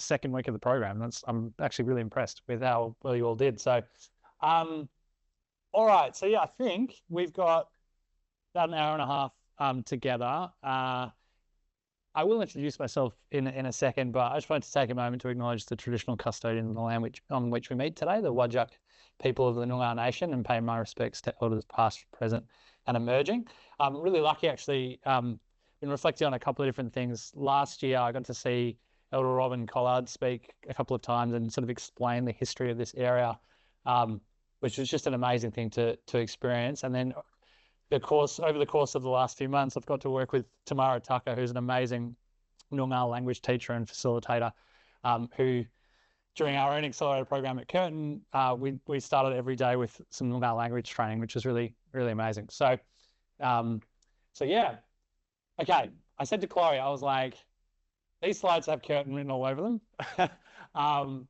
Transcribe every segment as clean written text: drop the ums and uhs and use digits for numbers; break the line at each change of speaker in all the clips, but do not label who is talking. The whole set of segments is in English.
second week of the program. I'm actually really impressed with how well you all did. So, all right. So yeah, I think we've got about an hour and a half together. I will introduce myself in a second, but I just wanted to take a moment to acknowledge the traditional custodian of the land on which we meet today, the Whadjuk people of the Noongar Nation, and pay my respects to elders past, present, and emerging. I'm really lucky, actually, been reflecting on a couple of different things. Last year, I got to see Elder Robin Collard speak a couple of times and sort of explain the history of this area, which was just an amazing thing to experience. And then over the course of the last few months, I've got to work with Tamara Tucker, who's an amazing Noongar language teacher and facilitator, who during our own accelerator program at Curtin, we started every day with some Noongar language training, which was really, really amazing. So yeah. Okay. I said to Chloe, I was like, these slides have Curtin written all over them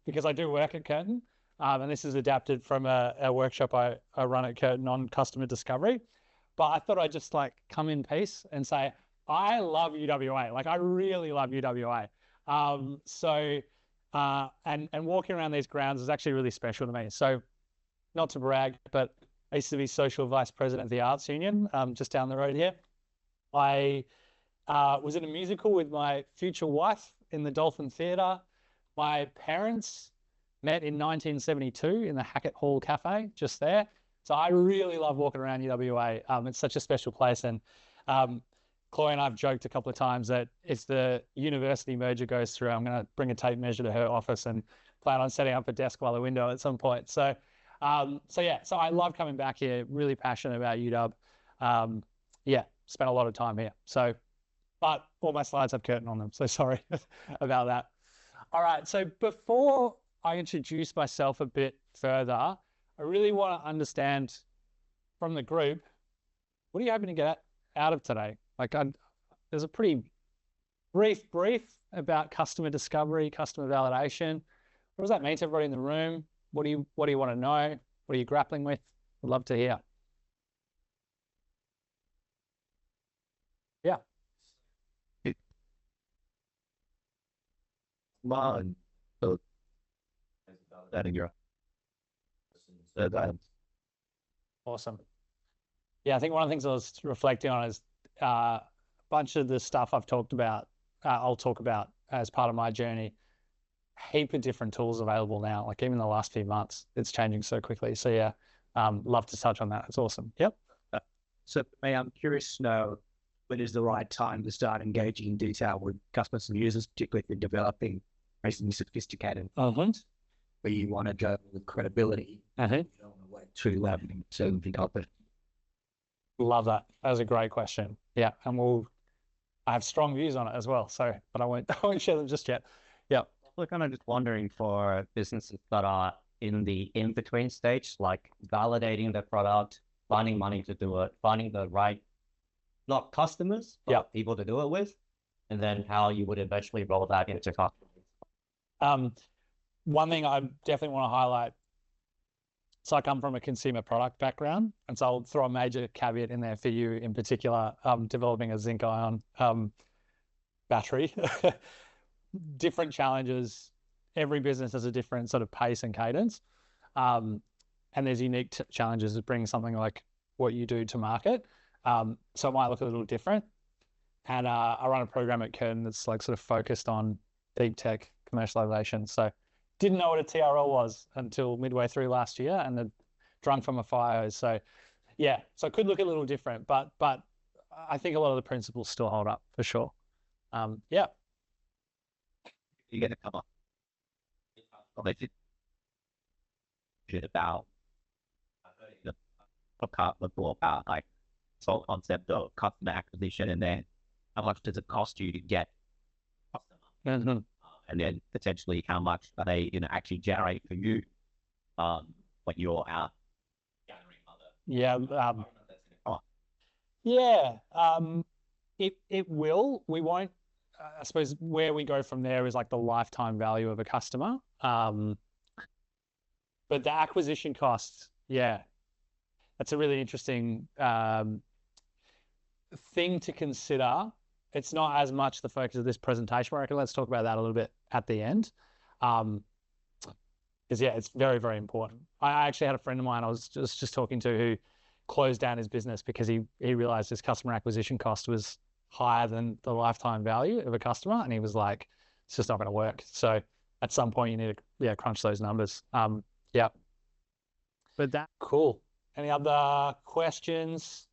because I do work at Curtin. And this is adapted from a workshop I run at Curtin on customer discovery. But I thought I'd just like come in peace and say, I love UWA. Like I really love UWA. And walking around these grounds is actually really special to me. So not to brag, but I used to be social vice president of the Arts Union just down the road here. I was in a musical with my future wife in the Dolphin Theatre. My parents met in 1972 in the Hackett Hall Cafe just there. So I really love walking around UWA. It's such a special place. And Chloe and I have joked a couple of times that if the university merger goes through, I'm going to bring a tape measure to her office and plan on setting up a desk by the window at some point. So I love coming back here, really passionate about UW. Spent a lot of time here. So, but all my slides have Curtin on them. So sorry about that. All right. So before I introduce myself a bit further, I really want to understand from the group, what are you hoping to get out of today? Like, there's a pretty brief about customer discovery, customer validation. What does that mean to everybody in the room? What do you want to know? What are you grappling with? I'd love to hear. Yeah.
Mine. So that in your
Awesome. Yeah, I think one of the things I was reflecting on is a bunch of the stuff I've talked about, I'll talk about as part of my journey. Heap of different tools available now, like even the last few months, it's changing so quickly. So yeah, love to touch on that. It's awesome. Yep.
So for me, I'm curious to know when is the right time to start engaging in detail with customers and users, particularly if you're developing reasonably sophisticated products, where you want to go with credibility. You don't want to wait too long to develop it.
Love that. That was a great question. Yeah, and I have strong views on it as well. So, but I won't share them just yet. Yeah.
We're kind of just wondering for businesses that are in the in-between stage, like validating the product, finding money to do it, finding the right, not customers, but people to do it with, and then how you would eventually roll that into customers.
One thing I definitely want to highlight, so I come from a consumer product background, and so I'll throw a major caveat in there for you in particular, developing a zinc ion battery. Different challenges. Every business has a different sort of pace and cadence. And there's unique challenges of bringing something like what you do to market. So it might look a little different. And I run a program at Curtin that's like sort of focused on deep tech commercialization. So didn't know what a TRL was until midway through last year, and the drunk from a fire hose. So yeah, so it could look a little different, but I think a lot of the principles still hold up for sure. Yeah.
You get to come up with about a part before about like this whole concept of customer acquisition, and then how much does it cost you to get customer, and then potentially how much are they actually generate for you when you're out gathering other.
It will. We won't. I suppose where we go from there is like the lifetime value of a customer. But the acquisition costs, that's a really interesting thing to consider it's not as much the focus of this presentation. I reckon let's talk about that a little bit at the end. Because yeah, it's very, very important. I actually had a friend of mine I was just talking to who closed down his business because he realized his customer acquisition cost was higher than the lifetime value of a customer. And he was like, it's just not going to work. So at some point you need to crunch those numbers. Yeah. But that cool. Any other questions?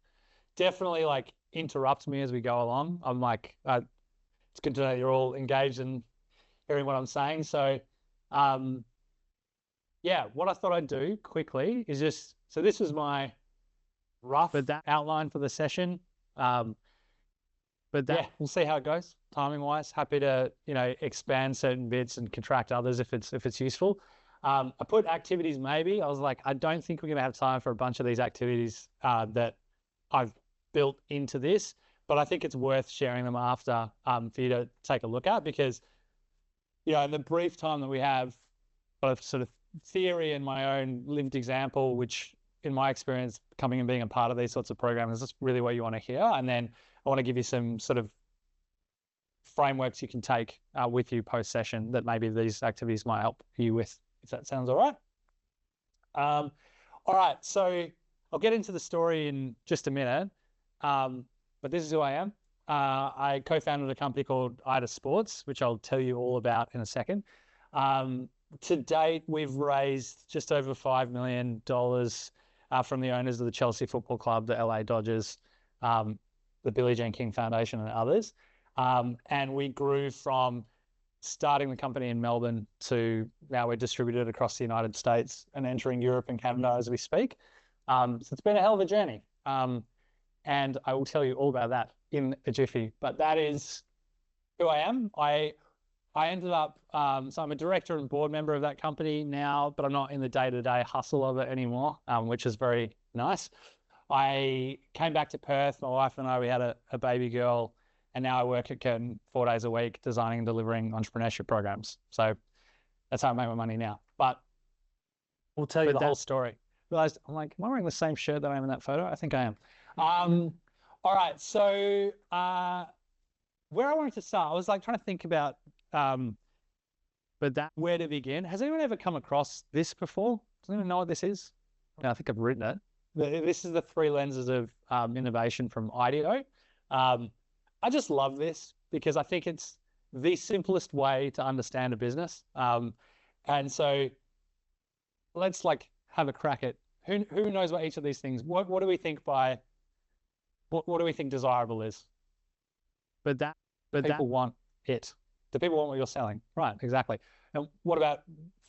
Definitely like interrupt me as we go along. I'm like, it's good to know you're all engaged and hearing what I'm saying. So yeah, what I thought I'd do quickly is just, so this was my rough outline for the session. But yeah, we'll see how it goes timing wise. Happy to, expand certain bits and contract others if it's useful. I put activities maybe. I was like, I don't think we're going to have time for a bunch of these activities that I've built into this, but I think it's worth sharing them after for you to take a look at, because, in the brief time that we have, both sort of theory and my own lived example, which in my experience, coming and being a part of these sorts of programs is really what you want to hear. And then I want to give you some sort of frameworks you can take with you post-session that maybe these activities might help you with, if that sounds all right. All right, so I'll get into the story in just a minute, but this is who I am. I co-founded a company called Ida Sports, which I'll tell you all about in a second. To date, we've raised just over $5 million from the owners of the Chelsea Football Club, the LA Dodgers, the Billie Jean King Foundation, and others. And we grew from starting the company in Melbourne to now we're distributed across the United States and entering Europe and Canada as we speak. So it's been a hell of a journey. And I will tell you all about that in a jiffy. But that is who I am. I ended up, so I'm a director and board member of that company now, but I'm not in the day-to-day hustle of it anymore, which is very nice. I came back to Perth. My wife and I, we had a baby girl, and now I work at Curtin 4 days a week, designing and delivering entrepreneurship programs. So that's how I make my money now. But we'll tell you the whole story. Realized, I'm like, am I wearing the same shirt that I am in that photo? I think I am. All right, so where I wanted to start, I was like trying to think about where to begin. Has anyone ever come across this before? Does anyone know what this is? No, I think I've written it. This is the 3 lenses of innovation from IDEO. I just love this because I think it's the simplest way to understand a business. And so let's have a crack at who knows what each of these things. What do we think by what do we think desirable is? People want it. Do people want what you're selling? Right, exactly. And what about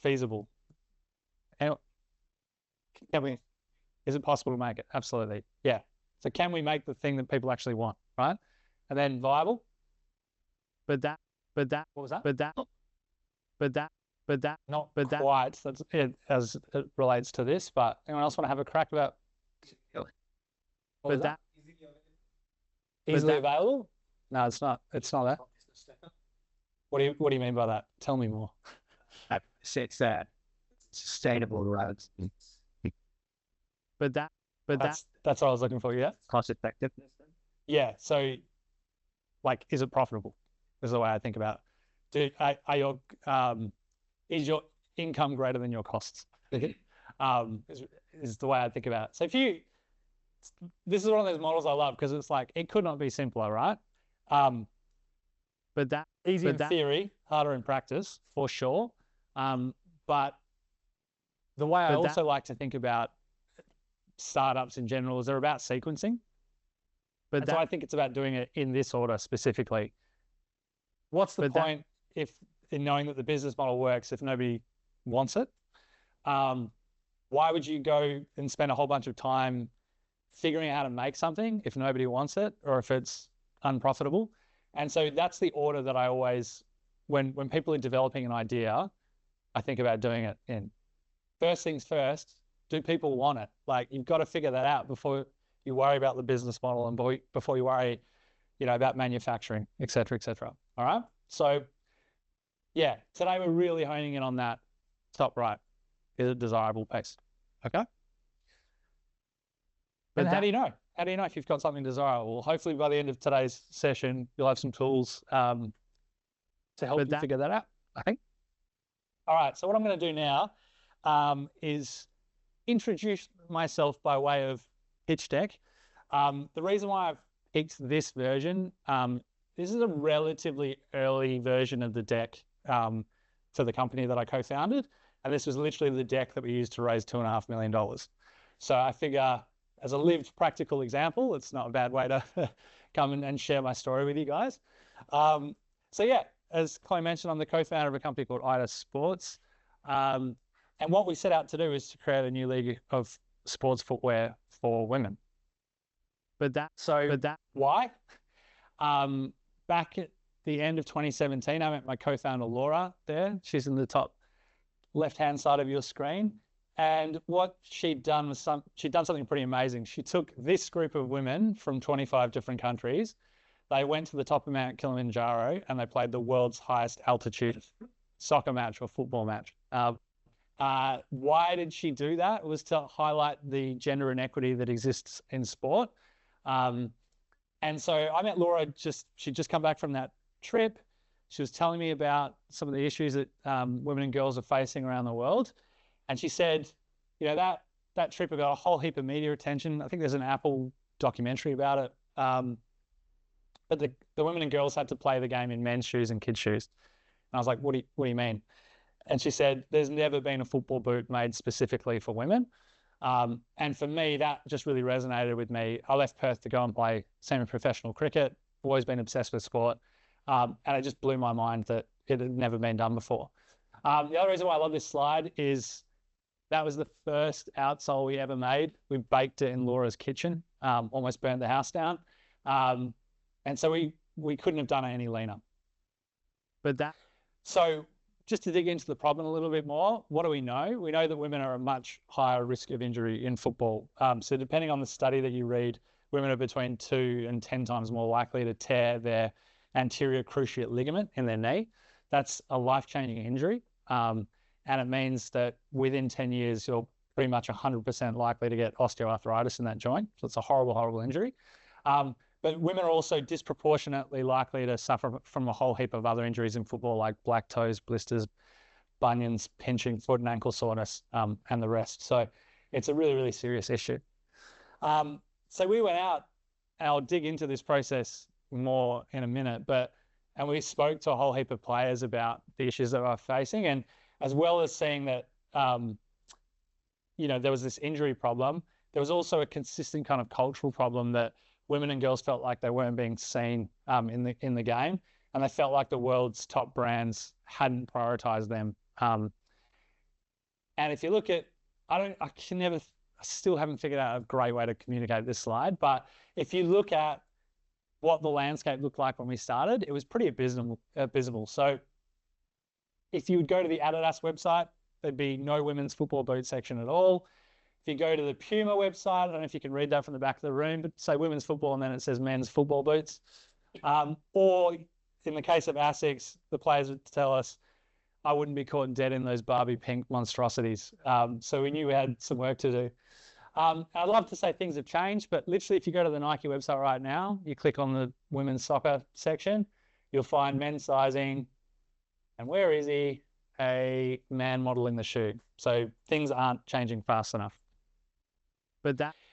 feasible? And is it possible to make it? Absolutely. Yeah. So can we make the thing that people actually want, right? And then viable? What was that? Not quite. That's it as it relates to this, but anyone else want to have a crack about easily available? No, it's not. It's not that. What do you mean by that? Tell me more.
It's that sustainable roads.
That's what I was looking for. Yeah.
Cost effectiveness.
Yeah. So, is it profitable? Is the way I think about it. Is your income greater than your costs? Is the way I think about it. So this is one of those models I love because it's like, it could not be simpler, right? Easy in theory, harder in practice, for sure. But the way I also like to think about startups in general is they're about sequencing. So I think it's about doing it in this order specifically. What's the point in knowing that the business model works if nobody wants it? Why would you go and spend a whole bunch of time figuring out how to make something if nobody wants it or if it's unprofitable? And so that's the order that I always, when people are developing an idea, I think about doing it in. First things first, do people want it? You've got to figure that out before you worry about the business model and before you worry, about manufacturing, et cetera, et cetera. All right. So yeah, today we're really honing in on that top right. Is it desirable pace? Okay. And how do you know? how do you know if you've got something desirable? Well, hopefully by the end of today's session, you'll have some tools to help you figure that out, I think. All right, so what I'm going to do now is introduce myself by way of pitch deck. The reason why I've picked this version, this is a relatively early version of the deck for the company that I co-founded. And this was literally the deck that we used to raise $2.5 million. So I figure as a lived practical example, it's not a bad way to come and share my story with you guys. So yeah, as Chloe mentioned, I'm the co-founder of a company called Ida Sports. And what we set out to do is to create a new league of sports footwear for women. Why? Back at the end of 2017, I met my co-founder Laura there. She's in the top left-hand side of your screen. And what she'd done was she'd done something pretty amazing. She took this group of women from 25 different countries. They went to the top of Mount Kilimanjaro and they played the world's highest altitude soccer match or football match. Why did she do that? It was to highlight the gender inequity that exists in sport. And so I met Laura, she'd just come back from that trip. She was telling me about some of the issues that women and girls are facing around the world. And she said, you know, that trip got a whole heap of media attention. I think there's an Apple documentary about it. But the women and girls had to play the game in men's shoes and kids' shoes. And I was like, what do you mean? And she said, there's never been a football boot made specifically for women. And for me, that just really resonated with me. I left Perth to go and play semi-professional cricket. Always been obsessed with sport. And it just blew my mind that it had never been done before. The other reason why I love this slide is that was the first outsole we ever made. We baked it in Laura's kitchen, almost burned the house down. And so we couldn't have done it any leaner. So just to dig into the problem a little bit more, what do we know? We know that women are a much higher risk of injury in football. So depending on the study that you read, women are between 2 and 10 times more likely to tear their anterior cruciate ligament in their knee. That's a life-changing injury. And it means that within 10 years, you're pretty much 100% likely to get osteoarthritis in that joint. So it's a horrible, horrible injury. But women are also disproportionately likely to suffer from a whole heap of other injuries in football, like black toes, blisters, bunions, pinching, foot and ankle soreness, and the rest. So it's a really, really serious issue. So we went out, and I'll dig into this process more in a minute, and we spoke to a whole heap of players about the issues that we're facing. And as well as seeing that, you know, there was this injury problem, there was also a consistent kind of cultural problem that women and girls felt like they weren't being seen in the game, and they felt like the world's top brands hadn't prioritized them. And if you look at, I still haven't figured out a great way to communicate this slide, but if you look at what the landscape looked like when we started, it was pretty abysmal. So if you would go to the Adidas website, there'd be no women's football boot section at all. If you go to the Puma website, I don't know if you can read that from the back of the room, but say women's football and then it says men's football boots. Or in the case of ASICS, the players would tell us, I wouldn't be caught dead in those Barbie pink monstrosities. So we knew we had some work to do. I'd love to say things have changed, but literally if you go to the Nike website right now, you click on the women's soccer section, you'll find men's sizing, and where is he? A man modeling the shoe. So things aren't changing fast enough.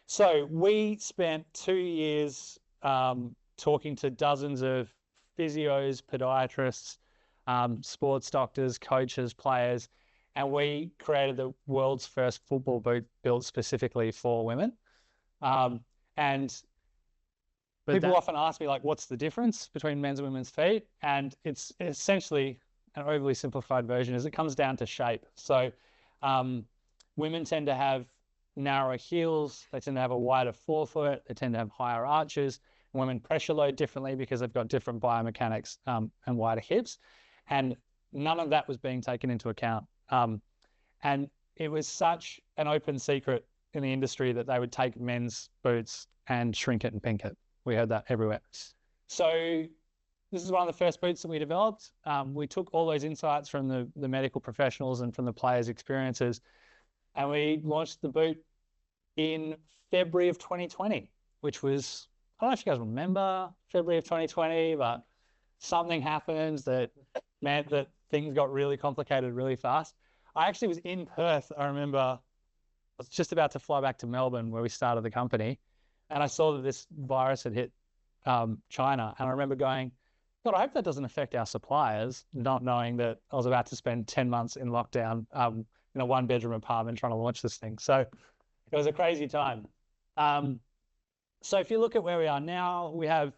So we spent 2 years talking to dozens of physios, podiatrists, sports doctors, coaches, players, and we created the world's first football boot built specifically for women. And people often ask me, like, what's the difference between men's and women's feet? And it's essentially an overly simplified version is it comes down to shape. So women tend to have narrower heels, they tend to have a wider forefoot, they tend to have higher arches. Women pressure load differently because they've got different biomechanics and wider hips. And none of that was being taken into account. And it was such an open secret in the industry that they would take men's boots and shrink it and pink it. We heard that everywhere. So this is one of the first boots that we developed. We took all those insights from the medical professionals and from the players' experiences, and we launched the boot in February of 2020. which was, I don't know if you guys remember February of 2020, but something happened that meant that things got really complicated really fast. I actually was in Perth. I remember I was just about to fly back to Melbourne where we started the company, and I saw that this virus had hit China. And I remember going, God, I hope that doesn't affect our suppliers, not knowing that I was about to spend 10 months in lockdown in a one-bedroom apartment trying to launch this thing. So it was a crazy time. So if you look at where we are now, we have,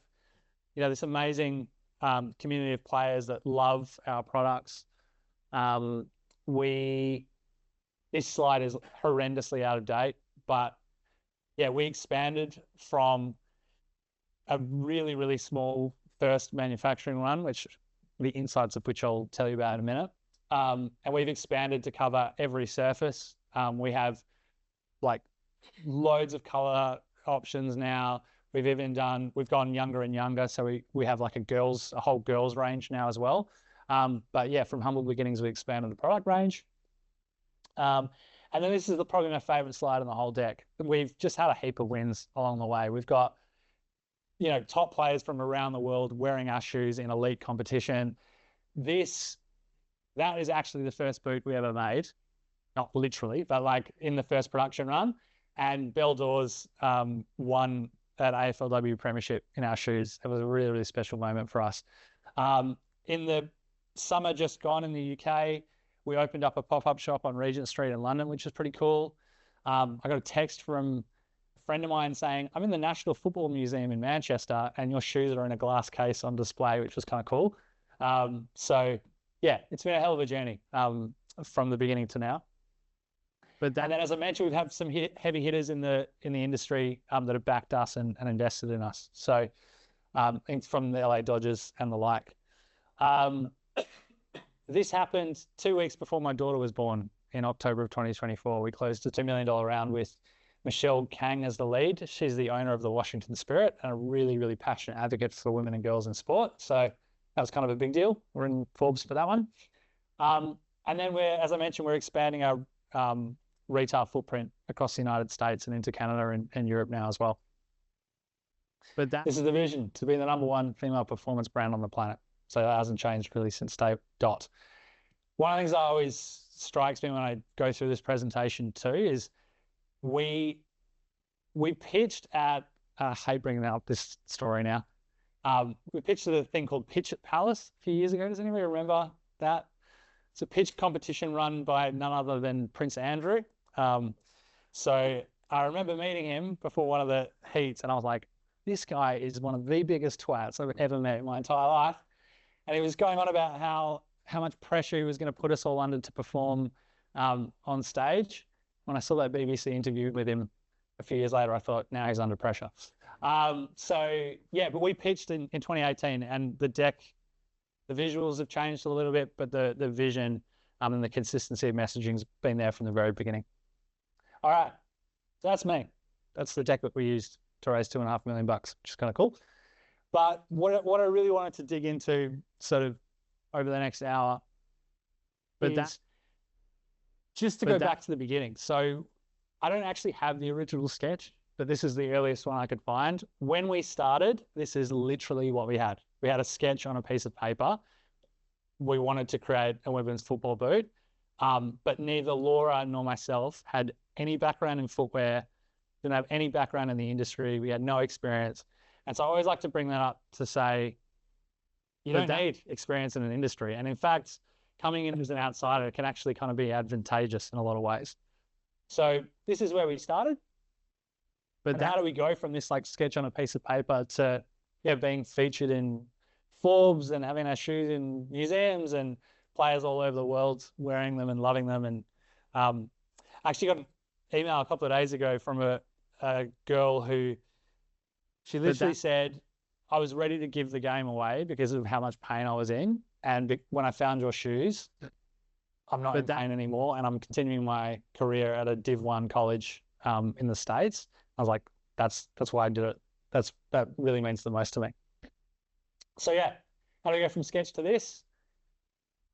this amazing community of players that love our products. This slide is horrendously out of date, but yeah, we expanded from a really, really small first manufacturing run, which the insights of which I'll tell you about in a minute. And we've expanded to cover every surface. We have like loads of color options now. We've gone younger and younger. So we have like a whole girls range now as well. But yeah, from humble beginnings, we expanded the product range. And then this is probably my favorite slide on the whole deck. We've just had a heap of wins along the way. We've got, top players from around the world wearing our shoes in elite competition. That is actually the first boot we ever made. Not literally, but like in the first production run. And Bell Dawes won that AFLW premiership in our shoes. It was a really, really special moment for us. In the summer just gone in the UK, we opened up a pop-up shop on Regent Street in London, which is pretty cool. I got a text from a friend of mine saying, I'm in the National Football Museum in Manchester and your shoes are in a glass case on display, which was kind of cool. So yeah, it's been a hell of a journey from the beginning to now. And then, as I mentioned, we've had some heavy hitters in the industry that have backed us and invested in us. So from the LA Dodgers and the like. This happened 2 weeks before my daughter was born in October of 2024. We closed a $2 million round with Michelle Kang as the lead. She's the owner of the Washington Spirit and a really, really passionate advocate for women and girls in sport. So that was kind of a big deal. We're in Forbes for that one. And then as I mentioned, we're expanding our retail footprint across the United States and into Canada and Europe now as well. But this is the vision, to be the #1 female performance brand on the planet. So that hasn't changed really since day dot. One of the things that always strikes me when I go through this presentation too is we pitched at, I hate bringing out this story now. We pitched at a thing called Pitch at Palace a few years ago. Does anybody remember that? It's a pitch competition run by none other than Prince Andrew. So I remember meeting him before one of the heats and I was like, this guy is one of the biggest twats I've ever met in my entire life. And he was going on about how much pressure he was going to put us all under to perform on stage. When I saw that BBC interview with him a few years later, I thought, now he's under pressure. So yeah, but we pitched in 2018 and the deck, the visuals have changed a little bit, but the vision and the consistency of messaging has been there from the very beginning. All right, so that's me. That's the deck that we used to raise $2.5 million, which is kind of cool. But what I really wanted to dig into sort of over the next hour is just to go back to the beginning. So I don't actually have the original sketch, but this is the earliest one I could find. When we started, this is literally what we had. We had a sketch on a piece of paper. We wanted to create a women's football boot, but neither Laura nor myself had any background in footwear, didn't have any background in the industry. We had no experience. And so I always like to bring that up to say, you don't need experience in an industry. And in fact, coming in as an outsider can actually kind of be advantageous in a lot of ways. So this is where we started. But how do we go from this like sketch on a piece of paper to being featured in Forbes and having our shoes in museums and players all over the world wearing them and loving them? And I actually got an email a couple of days ago from a girl who, she literally said, I was ready to give the game away because of how much pain I was in. And when I found your shoes, I'm not in pain anymore. And I'm continuing my career at a Div 1 college in the States. I was like, that's why I did it. That really means the most to me. So yeah, how do we go from sketch to this?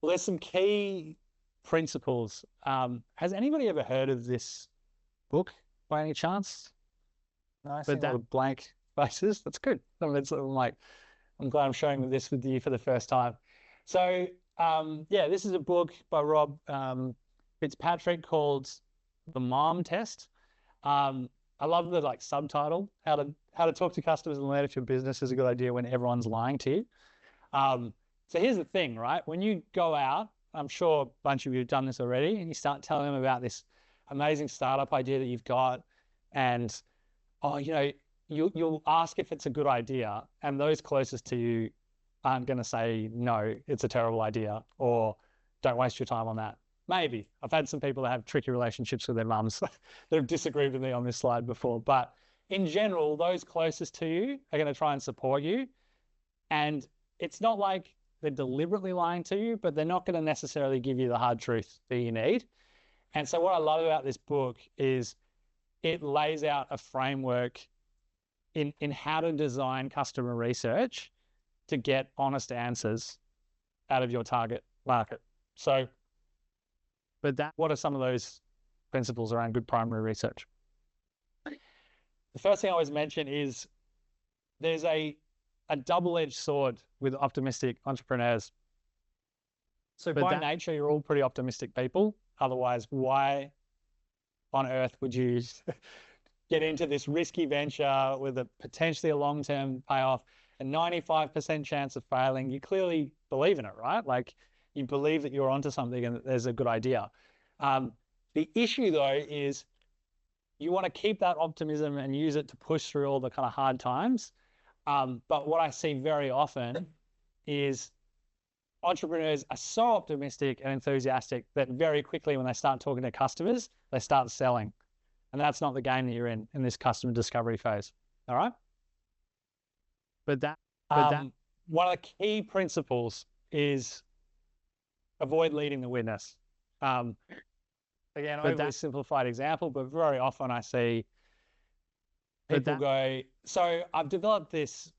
Well, there's some key principles. Has anybody ever heard of this book by any chance? Nice. But that blank faces, that's good. I mean, it's like, I'm glad I'm sharing this with you for the first time. So, yeah, this is a book by Rob Fitzpatrick called The Mom Test. I love the subtitle, how to talk to customers and learn if your business is a good idea when everyone's lying to you. So here's the thing, right? When you go out, I'm sure a bunch of you have done this already, and you start telling them about this amazing startup idea that you've got, and you'll ask if it's a good idea, and those closest to you aren't going to say, no, it's a terrible idea, or don't waste your time on that. Maybe. I've had some people that have tricky relationships with their mums that have disagreed with me on this slide before. But in general, those closest to you are going to try and support you. And it's not like they're deliberately lying to you, but they're not going to necessarily give you the hard truth that you need. And so what I love about this book is it lays out a framework in how to design customer research to get honest answers out of your target market. So, what are some of those principles around good primary research? The first thing I always mention is there's a double-edged sword with optimistic entrepreneurs. So by nature, you're all pretty optimistic people. Otherwise, why on earth would you get into this risky venture with a potentially a long-term payoff, a 95% chance of failing? You clearly believe in it, right? Like, you believe that you're onto something and that there's a good idea. The issue though is you want to keep that optimism and use it to push through all the kind of hard times. But what I see very often is entrepreneurs are so optimistic and enthusiastic that very quickly when they start talking to customers, they start selling. And that's not the game that you're in this customer discovery phase. All right? But one of the key principles is avoid leading the witness. Again, overly simplified example, but very often I see people go, so I've developed this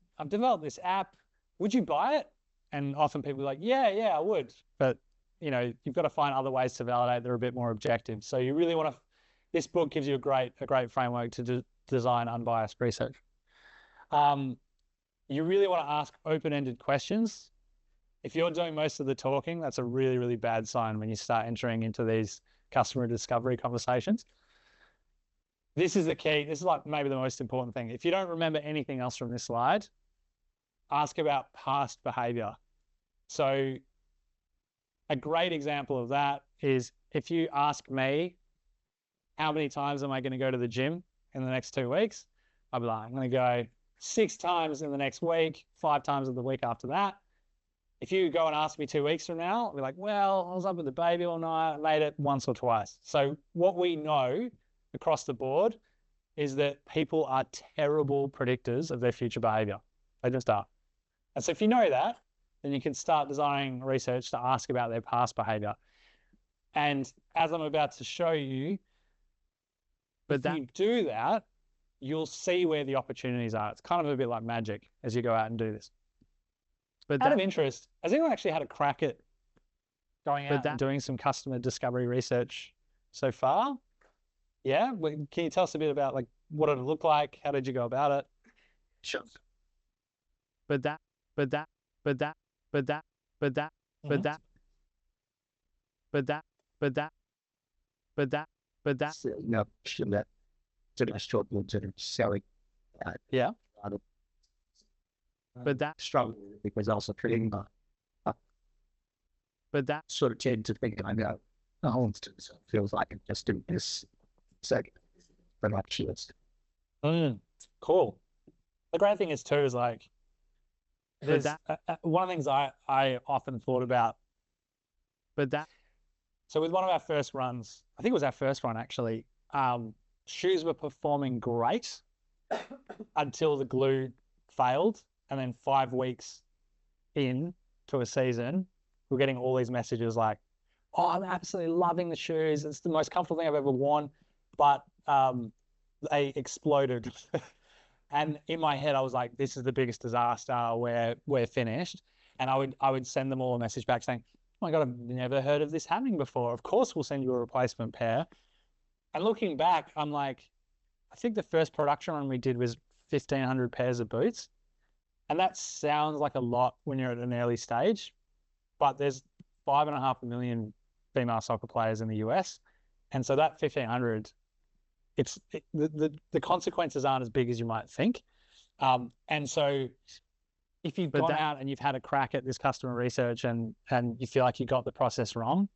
app. Would you buy it? And often people are like, yeah, I would. But you've got to find other ways to validate that are a bit more objective. So you really want to. This book gives you a great framework to design unbiased research. You really want to ask open-ended questions. If you're doing most of the talking, that's a really, really bad sign when you start entering into these customer discovery conversations. This is the key. This is like maybe the most important thing. If you don't remember anything else from this slide, ask about past behavior. So a great example of that is if you ask me, how many times am I going to go to the gym in the next 2 weeks? I'll be like, I'm going to go 6 times in the next week, 5 times in the week after that. If you go and ask me 2 weeks from now, I'll be like, well, I was up with the baby all night, I made it once or twice. So what we know across the board is that people are terrible predictors of their future behavior. They just are. And so if you know that, then you can start designing research to ask about their past behavior. And as I'm about to show you, if you do that, you'll see where the opportunities are. It's kind of a bit like magic as you go out and do this. But out of interest, has anyone actually had a crack at going out and doing some customer discovery research so far? Yeah? Can you tell us a bit about what did it look like? How did you go about it?
Sure. No, that sort of short selling.
Yeah.
But that struggle because also trading. But that sort of tend to think I know the whole instance feels like I'm just doing this second. But much less.
Cool. The great thing is too is there's one of the things I often thought about. So with one of our first runs, I think it was our first run actually, shoes were performing great until the glue failed. And then 5 weeks in to a season, we're getting all these messages like, oh, I'm absolutely loving the shoes. It's the most comfortable thing I've ever worn. But they exploded. And in my head, I was like, this is the biggest disaster. We're finished. And I would send them all a message back saying, oh my God, I've never heard of this happening before. Of course, we'll send you a replacement pair. And looking back, I'm like, I think the first production run we did was 1,500 pairs of boots. And that sounds like a lot when you're at an early stage, but there's 5.5 million female soccer players in the US. And so that 1,500, the consequences aren't as big as you might think. And so if you've gone out and you've had a crack at this customer research and you feel like you got the process wrong,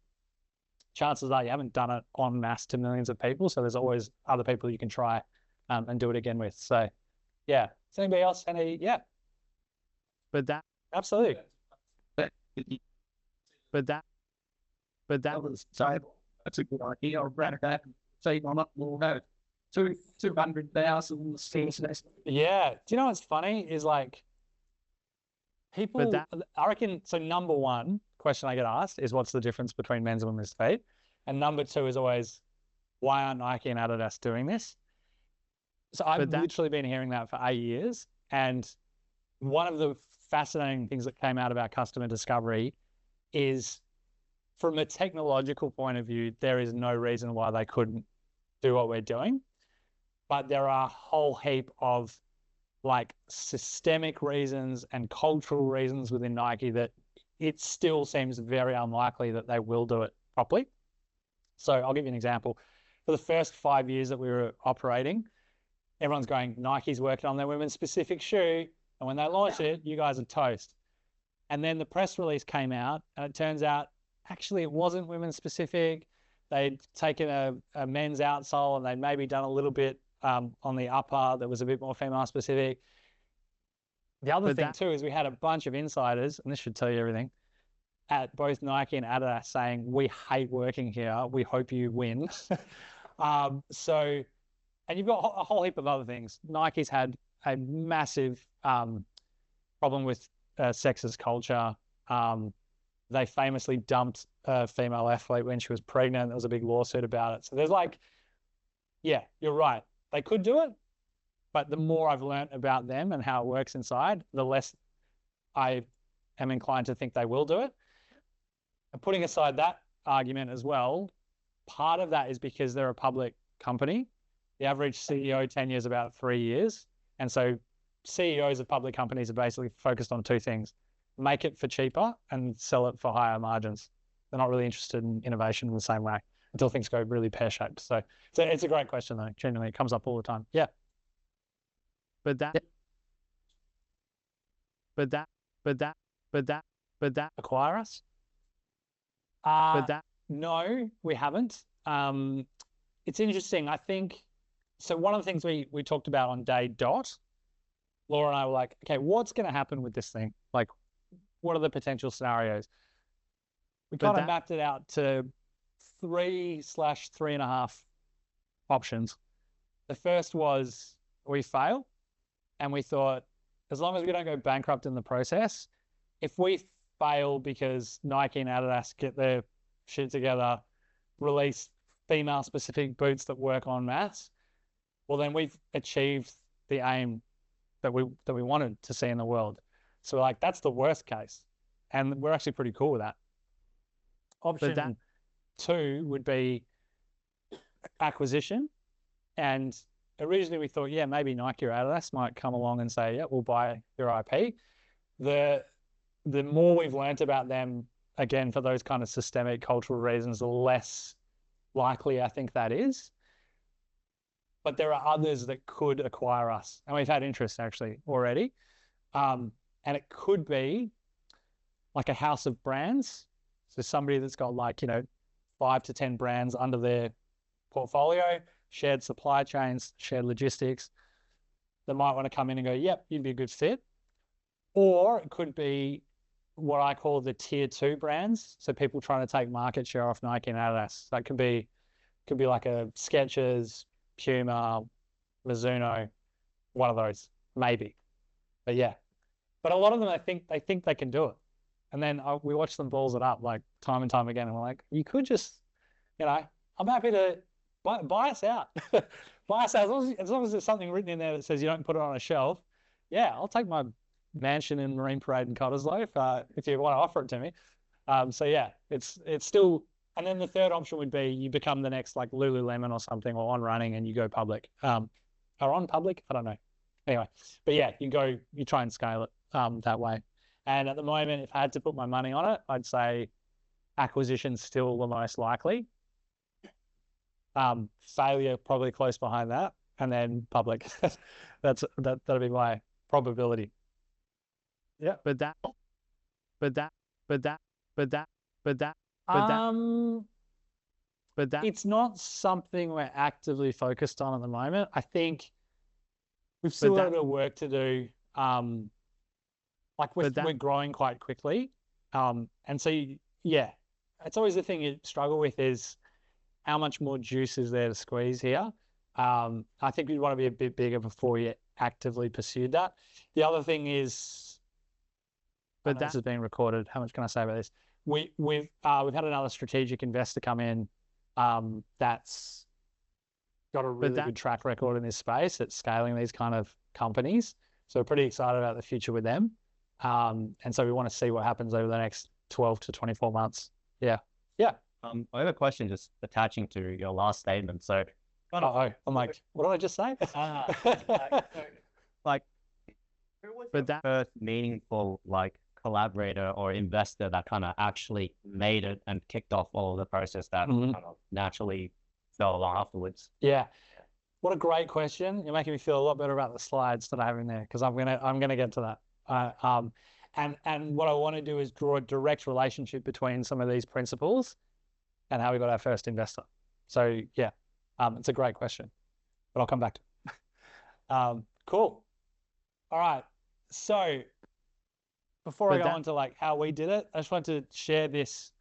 chances are you haven't done it en masse to millions of people. So there's always other people you can try and do it again with. So yeah. Is anybody else? Yeah. Absolutely.
But that was so that's a good idea. I'll wrap that and say I'm up more no 200,000 stairs.
Yeah. Do you know what's funny is like people, I reckon, so number one question I get asked is what's the difference between men's and women's feet? And number two is always, why aren't Nike and Adidas doing this? So I've literally been hearing that for 8 years. And one of the fascinating things that came out of our customer discovery is from a technological point of view, there is no reason why they couldn't do what we're doing. But there are a whole heap of like systemic reasons and cultural reasons within Nike that it still seems very unlikely that they will do it properly. So I'll give you an example. For the first 5 years that we were operating, everyone's going, Nike's working on their women's specific shoe. And when they launch it, you guys are toast. And then the press release came out and it turns out, actually, it wasn't women's specific. They'd taken a men's outsole and they'd maybe done a little bit on the upper that was a bit more female specific. The other thing too is we had a bunch of insiders, and this should tell you everything, at both Nike and Adidas saying, we hate working here. We hope you win. And you've got a whole heap of other things. Nike's had a massive problem with sexist culture. They famously dumped a female athlete when she was pregnant. There was a big lawsuit about it. So there's like, yeah, you're right. They could do it, but the more I've learned about them and how it works inside, the less I am inclined to think they will do it. And putting aside that argument as well, part of that is because they're a public company. The average CEO tenure is about 3 years. And so CEOs of public companies are basically focused on two things: make it for cheaper and sell it for higher margins. They're not really interested in innovation in the same way until things go really pear-shaped. So it's a great question though. Genuinely, it comes up all the time. Yeah. Acquire us? No, we haven't. It's interesting. I think, so one of the things we talked about on day dot, Laura and I were like, okay, what's going to happen with this thing? Like, what are the potential scenarios? We kind of mapped it out to 3/3.5 options. The first was we fail, and we thought, as long as we don't go bankrupt in the process, if we fail because Nike and Adidas get their shit together, release female-specific boots that work en masse, well, then we've achieved the aim that we wanted to see in the world. So like, that's the worst case. And we're actually pretty cool with that. Option two would be acquisition. And originally we thought, yeah, maybe Nike or Adidas might come along and say, yeah, we'll buy your IP. The more we've learned about them, again, for those kind of systemic cultural reasons, the less likely I think that is. But there are others that could acquire us. And we've had interest actually already. And it could be like a house of brands. So somebody that's got like, 5 to 10 brands under their portfolio, shared supply chains, shared logistics, that might want to come in and go, yep, you'd be a good fit. Or it could be what I call the tier 2 brands. So people trying to take market share off Nike and Adidas. That could be like a Skechers, Puma, Mizuno, one of those, maybe. But yeah. But a lot of them, I think they can do it. And then we watch them balls it up like time and time again. And we're like, you could just, I'm happy to buy us out. Buy us out. As long as there's something written in there that says you don't put it on a shelf. Yeah, I'll take my mansion in Marine Parade and Cottesloe if you want to offer it to me. So yeah, it's still. And then the third option would be you become the next like Lululemon or something, or On Running, and you go public. are on public. I don't know. Anyway, but yeah, you try and scale it that way. And at the moment, if I had to put my money on it, I'd say acquisition's still the most likely. Failure probably close behind that, and then public. That'll be my probability. Yeah.
But that.
It's not something we're actively focused on at the moment. I think we've still got a bit of work to do. We're growing quite quickly. And so, it's always the thing you struggle with is how much more juice is there to squeeze here. I think we'd want to be a bit bigger before you actively pursued that. The other thing is, this is being recorded. How much can I say about this? We've had another strategic investor come in that's got a really good track record in this space at scaling these kind of companies. So we're pretty excited about the future with them. And so we want to see what happens over the next 12 to 24 months. Yeah.
I have a question just attaching to your last statement. So,
I'm like, what did I just say?
Who was the first meaningful collaborator or investor that kind of actually made it and kicked off all of the process that kind of naturally fell along afterwards?
Yeah. What a great question. You're making me feel a lot better about the slides that I have in there, because I'm gonna get to that. And what I want to do is draw a direct relationship between some of these principles and how we got our first investor. So yeah, it's a great question, but I'll come back to it. Cool. All right. So before I go on to how we did it, I just want to share this.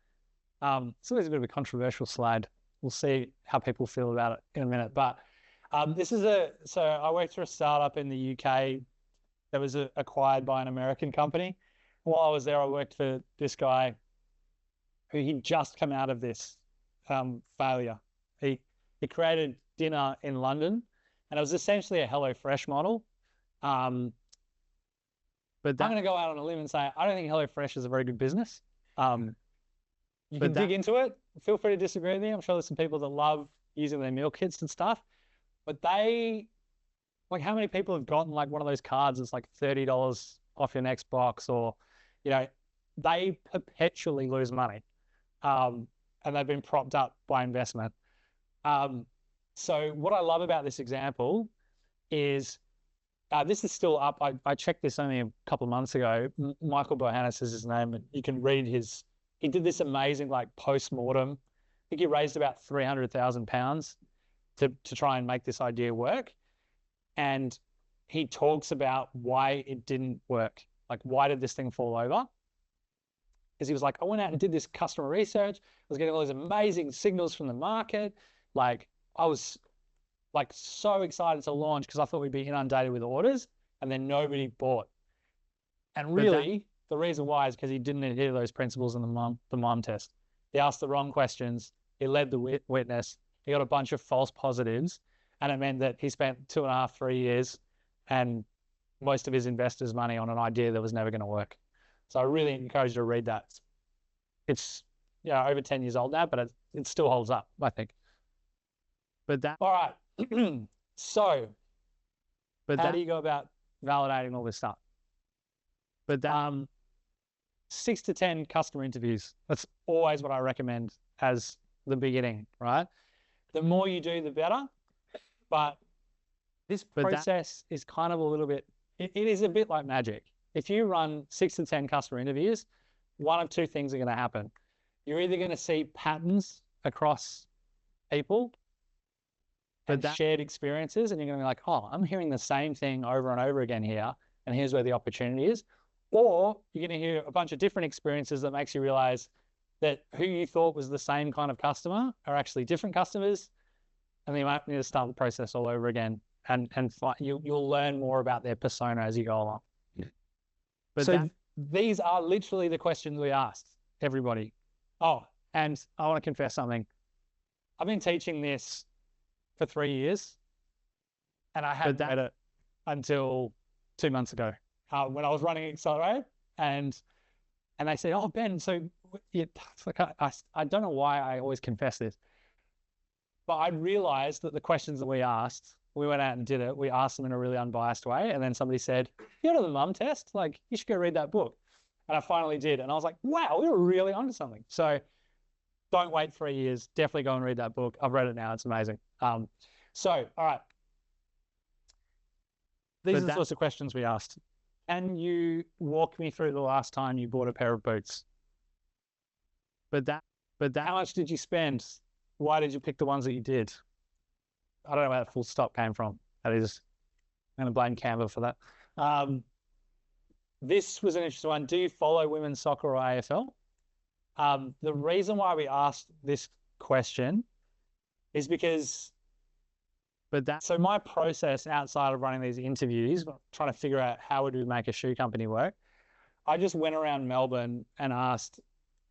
It's always a bit of a controversial slide. We'll see how people feel about it in a minute. But so I worked for a startup in the UK that was acquired by an American company. While I was there, I worked for this guy who he'd just come out of this failure. He created dinner in London, and it was essentially a HelloFresh model. I'm going to go out on a limb and say I don't think HelloFresh is a very good business. You can dig into it. Feel free to disagree with me. I'm sure there's some people that love using their meal kits and stuff, but how many people have gotten one of those cards that's $30 off your next box, or they perpetually lose money, and they've been propped up by investment. So what I love about this example is this is still up. I checked this only a couple of months ago. Michael Bohannes is his name, and you can read he did this amazing post-mortem. I think he raised about £300,000 to try and make this idea work. And he talks about why it didn't work. Why did this thing fall over? Because he was I went out and did this customer research. I was getting all these amazing signals from the market. I was so excited to launch because I thought we'd be inundated with orders, and then nobody bought. And really, the reason why is because he didn't adhere to those principles in the mom test. He asked the wrong questions. He led the witness. He got a bunch of false positives. And it meant that he spent 2.5, 3 years and most of his investors' money on an idea that was never going to work. So I really encourage you to read that. It's over 10 years old now, but it still holds up, I think. All right. So how do you go about validating all this stuff? 6 to 10 customer interviews. That's always what I recommend as the beginning, right? The more you do, the better. But this process is kind of a little bit, it is a bit like magic. If you run 6 to 10 customer interviews, one of two things are going to happen. You're either going to see patterns across people and shared experiences, and you're going to be oh, I'm hearing the same thing over and over again here, and here's where the opportunity is. Or you're going to hear a bunch of different experiences that makes you realize that who you thought was the same kind of customer are actually different customers, and then you might need to start the process all over again, and you'll learn more about their persona as you go along. These are literally the questions we asked everybody. Oh, and I want to confess something. I've been teaching this for 3 years, and I hadn't read it until 2 months ago when I was running Accelerate, and they said, "Oh, Ben, so I don't know why I always confess this, but I realized that the questions that we asked we went out and did it. We asked them in a really unbiased way. And then somebody said, you know the mum test? Like, you should go read that book. And I finally did. And I was like, wow, we were really onto something. So don't wait 3 years. Definitely go and read that book. I've read it now. It's amazing. So, all right. These are the sorts of questions we asked. Can you walk me through the last time you bought a pair of boots? How much did you spend? Why did you pick the ones that you did? I don't know where that full stop came from. That is, I'm going to blame Canva for that. This was an interesting one. Do you follow women's soccer or AFL? The reason why we asked this question is because, so my process outside of running these interviews, trying to figure out how would we make a shoe company work, I just went around Melbourne and asked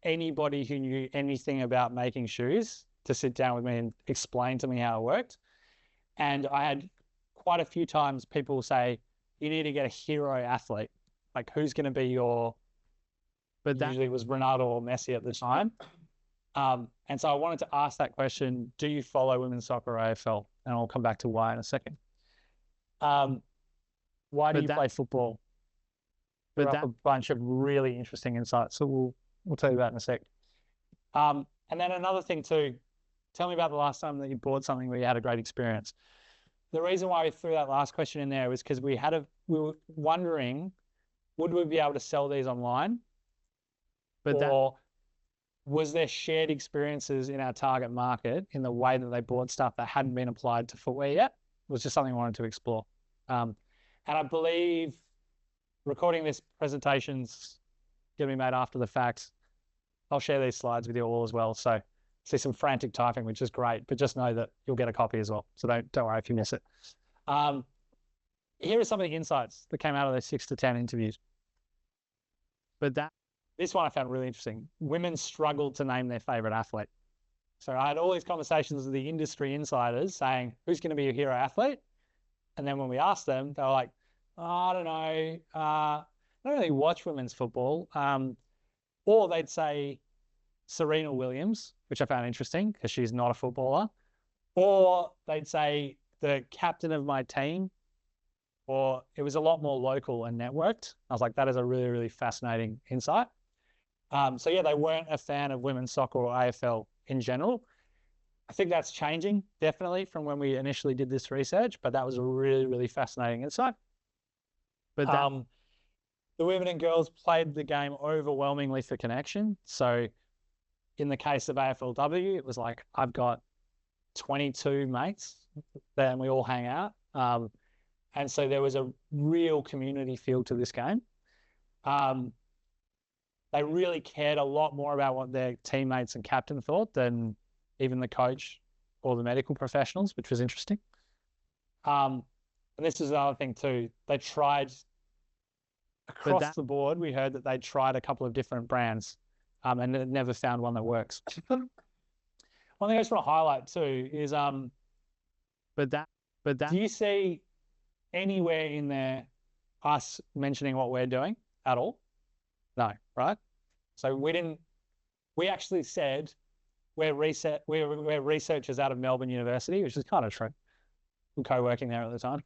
anybody who knew anything about making shoes to sit down with me and explain to me how it worked. And I had quite a few times people say, you need to get a hero athlete. Like, who's going to be your, usually it was Ronaldo or Messi at the time. And so I wanted to ask that question, do you follow women's soccer or AFL? And I'll come back to why in a second. Why do you play football? A bunch of really interesting insights. So we'll tell you about in a sec. And then another thing too, tell me about the last time that you bought something where you had a great experience. The reason why we threw that last question in there was because we were wondering, would we be able to sell these online? Or was there shared experiences in our target market in the way that they bought stuff that hadn't been applied to footwear yet? It was just something we wanted to explore. And I believe recording this presentation's going to be made after the fact. I'll share these slides with you all as well. So see some frantic typing, which is great, but just know that you'll get a copy as well. So don't worry if you miss it. Here are some of the insights that came out of those 6 to 10 interviews. This one I found really interesting. Women struggled to name their favorite athlete. So I had all these conversations with the industry insiders saying, who's going to be your hero athlete? And then when we asked them, they were like, oh, I don't know. I don't really watch women's football. Or they'd say Serena Williams, which I found interesting because she's not a footballer. Or they'd say the captain of my team, or it was a lot more local and networked. I was like, that is a really, really fascinating insight. So yeah, they weren't a fan of women's soccer or AFL in general. I think that's changing definitely from when we initially did this research, but that was a really, really fascinating insight. The women and girls played the game overwhelmingly for connection. So in the case of AFLW, it was like, I've got 22 mates, and we all hang out. And so there was a real community feel to this game. They really cared a lot more about what their teammates and captain thought than even the coach or the medical professionals, which was interesting. And this is another thing too. They tried across the board. We heard that they tried a couple of different brands and never found one that works. One thing I just want to highlight too is, do you see anywhere in there us mentioning what we're doing at all? No, right? So we actually said we're researchers out of Melbourne University, which is kind of true. We're co-working there at the time.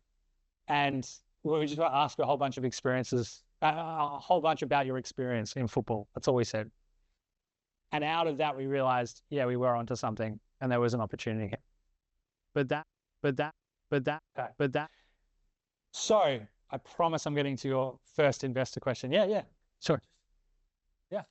And we just asked a whole bunch of experiences, a whole bunch about your experience in football. That's all we said. And out of that, we realized, yeah, we were onto something and there was an opportunity here. So I promise I'm getting to your first investor question. Yeah, sure. Yeah. Yeah.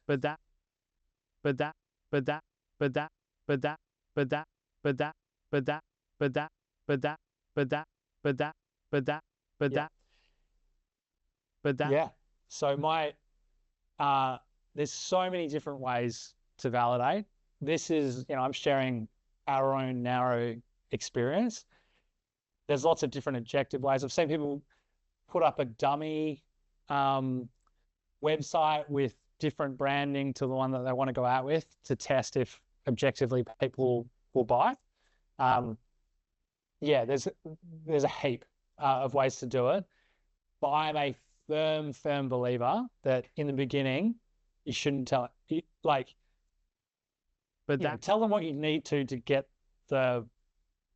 So there's so many different ways to validate. This is, I'm sharing our own narrow experience. There's lots of different objective ways. I've seen people put up a dummy website with different branding to the one that they want to go out with to test if objectively people will buy. There's a heap of ways to do it, but I'm a firm believer that in the beginning you shouldn't tell it. Tell them what you need to get the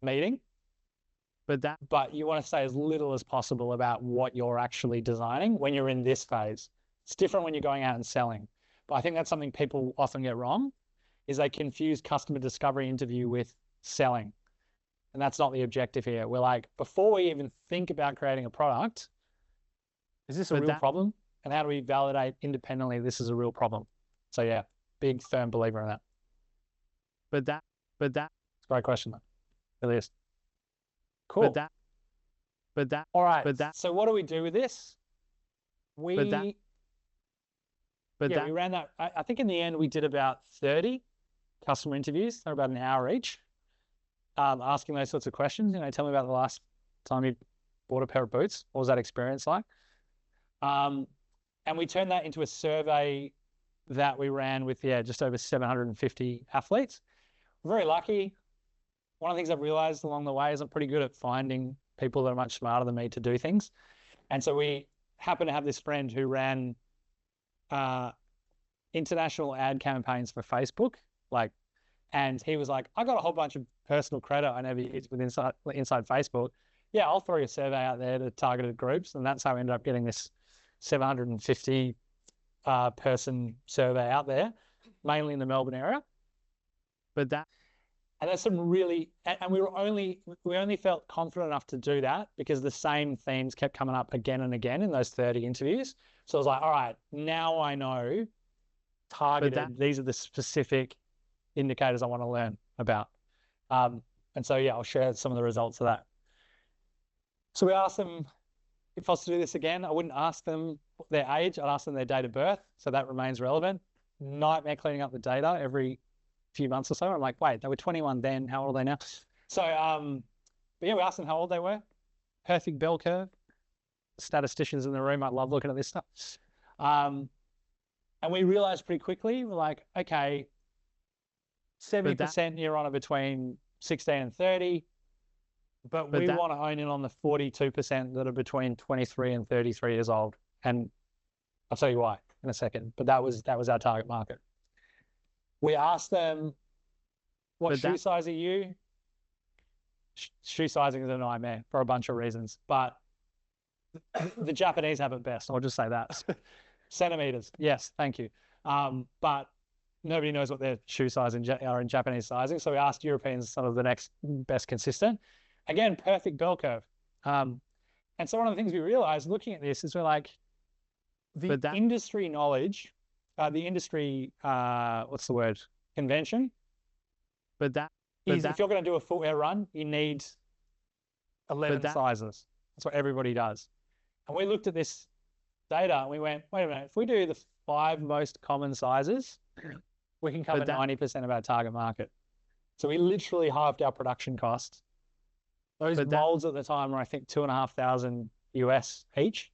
meeting, but you want to say as little as possible about what you're actually designing when you're in this phase. It's different when you're going out and selling. But I think that's something people often get wrong, is they confuse customer discovery interview with selling. And that's not the objective here. We're like, before we even think about creating a product, is this a real problem? And how do we validate independently this is a real problem? So yeah, big firm believer in that. It's a great question, though. It really is. Cool. All right. So what do we do with this? We ran that. I think in the end we did about 30 customer interviews. They're about an hour each, asking those sorts of questions. Tell me about the last time you bought a pair of boots. What was that experience like? And we turned that into a survey that we ran with just over 750 athletes. We're very lucky. One of the things I've realized along the way is I'm pretty good at finding people that are much smarter than me to do things. And so we happen to have this friend who ran international ad campaigns for Facebook. And he was like, I got a whole bunch of personal credit I never used with inside Facebook. Yeah, I'll throw a survey out there to targeted groups. And that's how we ended up getting this 750 person survey out there, mainly in the Melbourne area. And there's some really, and we only felt confident enough to do that because the same themes kept coming up again and again in those 30 interviews. So I was like, all right, now I know targeted, these are the specific indicators I want to learn about. And so, I'll share some of the results of that. So we asked them, if I was to do this again, I wouldn't ask them their age. I'd ask them their date of birth. So that remains relevant. Nightmare cleaning up the data every few months or so. I'm like, wait, they were 21 then. How old are they now? So, we asked them how old they were. Perfect bell curve. Statisticians in the room might love looking at this stuff. And we realized pretty quickly, we're like, okay, 70% near on are between 16 and 30, but we want to own in on the 42% that are between 23 and 33 years old. And I'll tell you why in a second, but that was our target market. We asked them, what shoe size are you? Shoe sizing is a nightmare for a bunch of reasons, but the Japanese have it best. I'll just say that. Centimeters. Yes, thank you. But nobody knows what their shoe size are in Japanese sizing. So we asked Europeans sort of the next best consistent. Again, perfect bell curve. And so one of the things we realized looking at this is we're like, the industry knowledge, the industry, convention. If you're going to do a footwear run, you need 11 sizes. That's what everybody does. And we looked at this data and we went, wait a minute, if we do the 5 most common sizes, we can cover 90% of our target market. So we literally halved our production costs. Those molds at the time were, I think, $2,500 US each.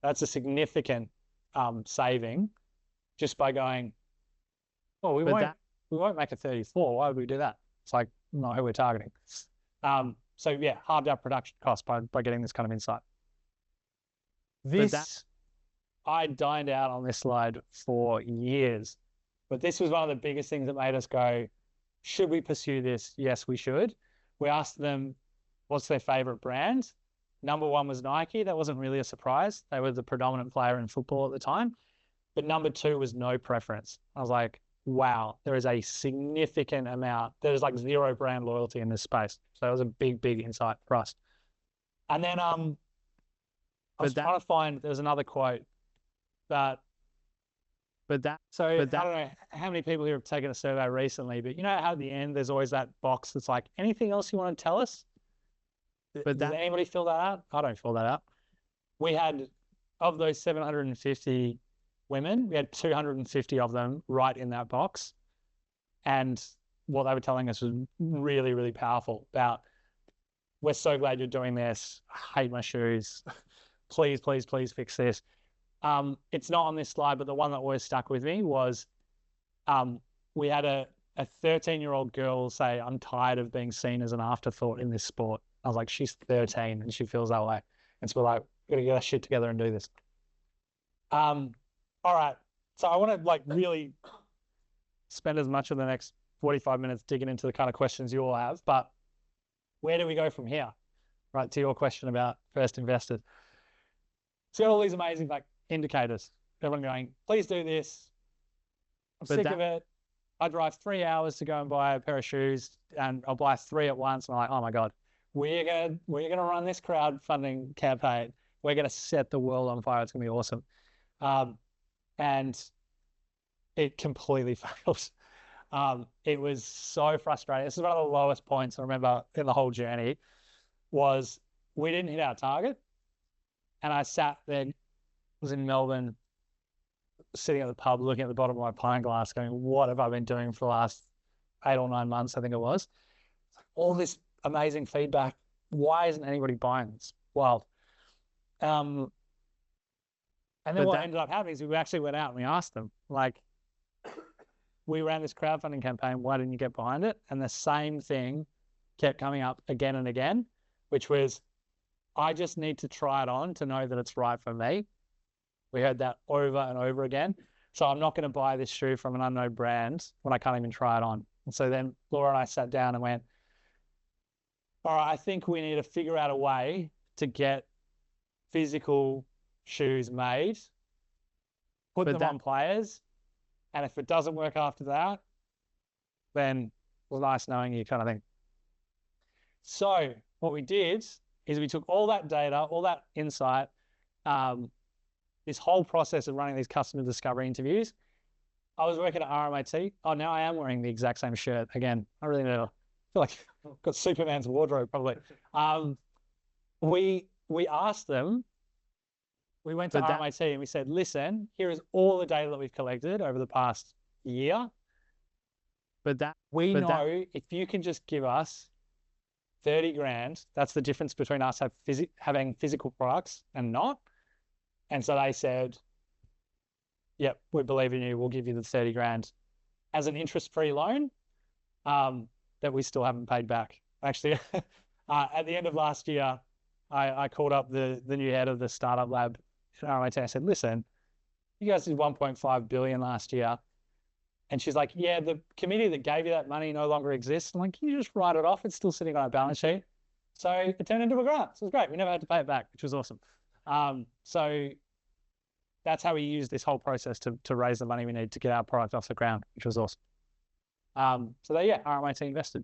That's a significant saving just by going, well, we won't make a 34. Why would we do that? It's like not who we're targeting. So halved our production cost by getting this kind of insight. I dined out on this slide for years, but this was one of the biggest things that made us go, should we pursue this? Yes, we should. We asked them, what's their favorite brand? Number 1 was Nike. That wasn't really a surprise. They were the predominant player in football at the time. But number 2 was no preference. I was like, wow, there is a significant amount. There's like 0 brand loyalty in this space. So that was a big, big insight for us. And then I was trying to find, there's another quote that, I don't know how many people here have taken a survey recently, but you know how at the end, there's always that box that's like, anything else you want to tell us? Did anybody fill that out? I don't fill that out. We had, of those 750 women, we had 250 of them right in that box. And what they were telling us was really, really powerful about, we're so glad you're doing this. I hate my shoes. Please, please, please fix this. It's not on this slide, but the one that always stuck with me was we had a 13-year-old girl say, I'm tired of being seen as an afterthought in this sport. I was like, she's 13 and she feels that way. And so we're like, we're going to get our shit together and do this. All right. So I want to really spend as much of the next 45 minutes digging into the kind of questions you all have, but where do we go from here? right, to your question about first investors. So all these amazing like indicators. Everyone going, please do this. I'm sick of it. I drive 3 hours to go and buy a pair of shoes, and I'll buy 3 at once. And I'm like, oh my God, we're gonna run this crowdfunding campaign. We're gonna set the world on fire. It's gonna be awesome. And it completely failed. It was so frustrating. This is one of the lowest points I remember in the whole journey. Was we didn't hit our target, and I sat there, was in Melbourne, sitting at the pub, looking at the bottom of my pint glass, going, "What have I been doing for the last 8 or 9 months?" I think it was. All this amazing feedback. Why isn't anybody buying this? Wild. And then what ended up happening is we actually went out and we asked them, like, we ran this crowdfunding campaign. Why didn't you get behind it? And the same thing kept coming up again and again, which was, I just need to try it on to know that it's right for me. We heard that over and over again. So I'm not going to buy this shoe from an unknown brand when I can't even try it on. And so then Laura and I sat down and went, all right, I think we need to figure out a way to get physical shoes made, put them on players. And if it doesn't work after that, then well, nice knowing you kind of thing. So what we did is we took all that data, all that insight, this whole process of running these customer discovery interviews. I was working at RMIT. Oh, now I am wearing the exact same shirt again. I really need to, I feel like I've got Superman's wardrobe probably. We asked them, we went to RMIT and we said, listen, here is all the data that we've collected over the past year. We know if you can just give us 30 grand, that's the difference between us having physical products and not. And so they said, yep, we believe in you. We'll give you the 30 grand as an interest-free loan that we still haven't paid back. Actually, at the end of last year, I called up the new head of the startup lab at RMIT. I said, listen, you guys did 1.5 billion last year. And she's like, yeah, the committee that gave you that money no longer exists. I'm like, can you just write it off? It's still sitting on our balance sheet. So it turned into a grant. So it was great. We never had to pay it back, which was awesome. So that's how we used this whole process to raise the money we need to get our product off the ground, which was awesome. So there, yeah, RMIT invested.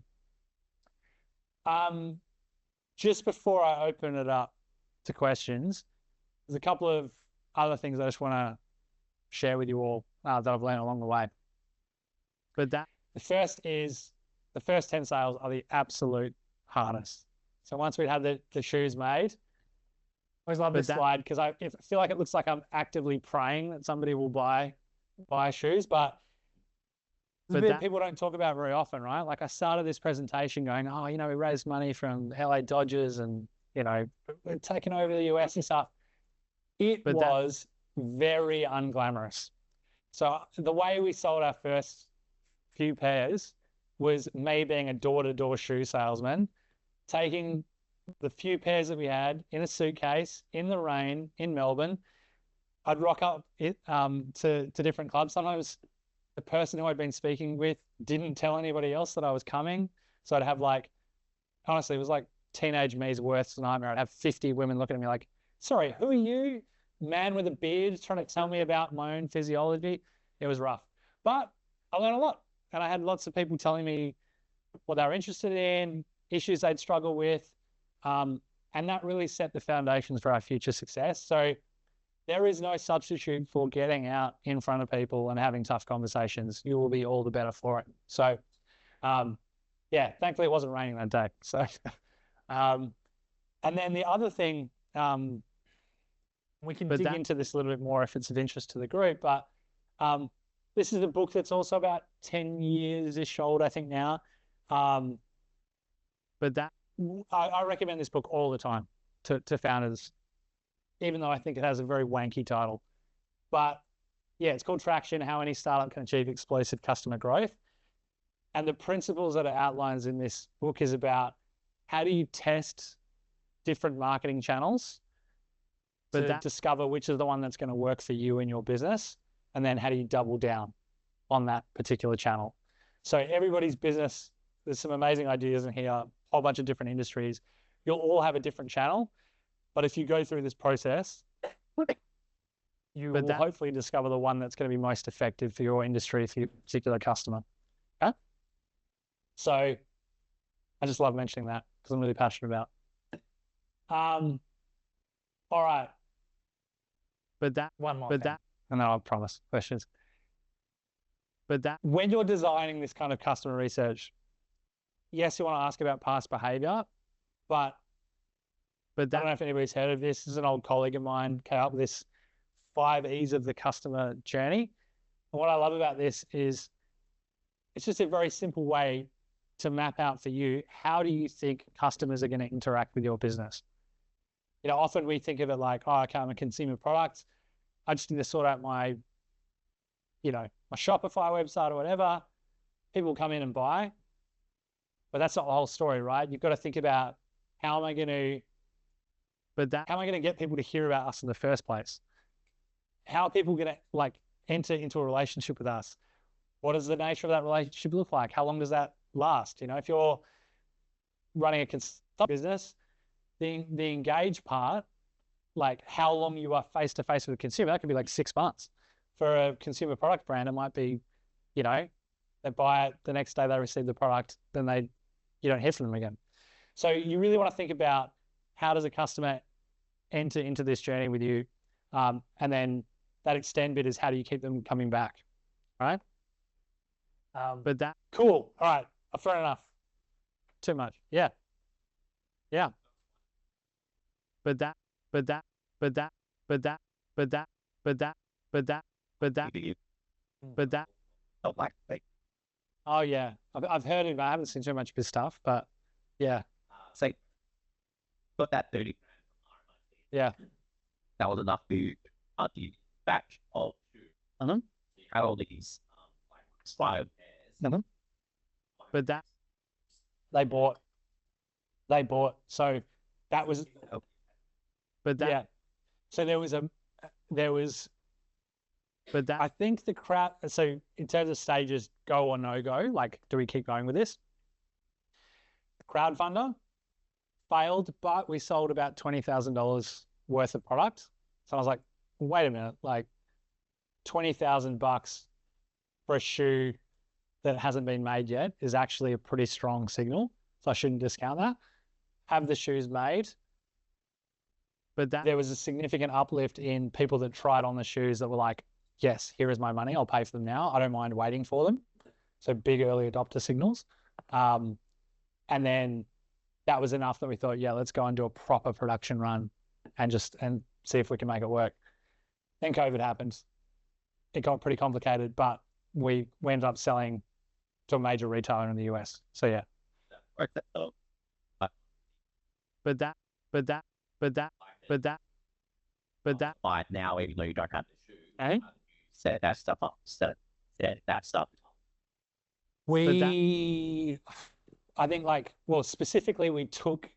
Just before I open it up to questions, there's a couple of other things I just want to share with you all that I've learned along the way. The first 10 sales are the absolute hardest. So once we'd had the shoes made, I always love this slide because I feel like it looks like I'm actively praying that somebody will buy shoes, but people don't talk about very often, right? Like I started this presentation going, oh, we raised money from LA Dodgers and, we're taking over the US and stuff. It was very unglamorous. So the way we sold our first few pairs was me being a door-to-door shoe salesman, taking the few pairs that we had in a suitcase in the rain in Melbourne. I'd rock up to different clubs. Sometimes the person who I'd been speaking with didn't tell anybody else that I was coming. So I'd have honestly, it was like teenage me's worst nightmare. I'd have 50 women looking at me like, sorry, who are you? Man with a beard trying to tell me about my own physiology. It was rough, but I learned a lot. And I had lots of people telling me what they were interested in, issues they'd struggle with. And that really set the foundations for our future success. So there is no substitute for getting out in front of people and having tough conversations. You will be all the better for it. So, yeah, thankfully it wasn't raining that day. So, and then the other thing, we can dig into this a little bit more if it's of interest to the group, but this is a book that's also about 10 years-ish old, I think now. I recommend this book all the time to founders, even though I think it has a very wanky title. But yeah, it's called Traction, How Any Startup Can Achieve Explosive Customer Growth. And the principles that are outlined in this book is about how do you test different marketing channels to discover which is the one that's going to work for you in your business. And then how do you double down on that particular channel? So everybody's business, there's some amazing ideas in here, a whole bunch of different industries. you'll all have a different channel. But if you go through this process, you will hopefully discover the one that's going to be most effective for your industry, for your particular customer. Okay? So I just love mentioning that because I'm really passionate about it. All right. One more thing. And then I'll promise questions. When you're designing this kind of customer research, yes, you want to ask about past behavior, but I don't know if anybody's heard of this. This is an old colleague of mine came up with this 5 E's of the customer journey. And what I love about this is it's just a very simple way to map out for you, how do you think customers are going to interact with your business? You know, often we think of it like, oh, okay, I'm a consumer product. I just need to sort out my, you know, my Shopify website or whatever. People come in and buy. But that's not the whole story, right? You've got to think about how am I going to get people to hear about us in the first place? How are people going to like enter into a relationship with us? What does the nature of that relationship look like? How long does that last? You know, if you're running a consulting business, the engage part, like how long you are face to face with a consumer, that could be like 6 months. For a consumer product brand, it might be, you know, they buy it the next day they receive the product, then you don't hear from them again. So you really want to think about how does a customer enter into this journey with you, and then that extend bit is how do you keep them coming back, right? Cool. All right, I've thrown enough. Too much. Yeah. Oh yeah, I've heard it. I haven't seen too much of his stuff, but yeah.
So got that 30.
Yeah.
That was enough to the batch of shoes. You had all these like 5 pairs.
They bought. So that was. Yeah. So there was. I think the crowd. So in terms of stages, go or no go, like do we keep going with this? The crowdfunder failed, but we sold about $20,000 worth of product. So I was like, wait a minute, like $20,000 for a shoe that hasn't been made yet is actually a pretty strong signal. So I shouldn't discount that. Have the shoes made. There was a significant uplift in people that tried on the shoes that were like, yes, here is my money. I'll pay for them now. I don't mind waiting for them. So big early adopter signals. And then that was enough that we thought, yeah, let's go and do a proper production run and see if we can make it work. Then COVID happened. It got pretty complicated, but we ended up selling to a major retailer in the US. So yeah.
But now, even though you don't have the shoes, set that stuff up. Set that stuff.
I think specifically we took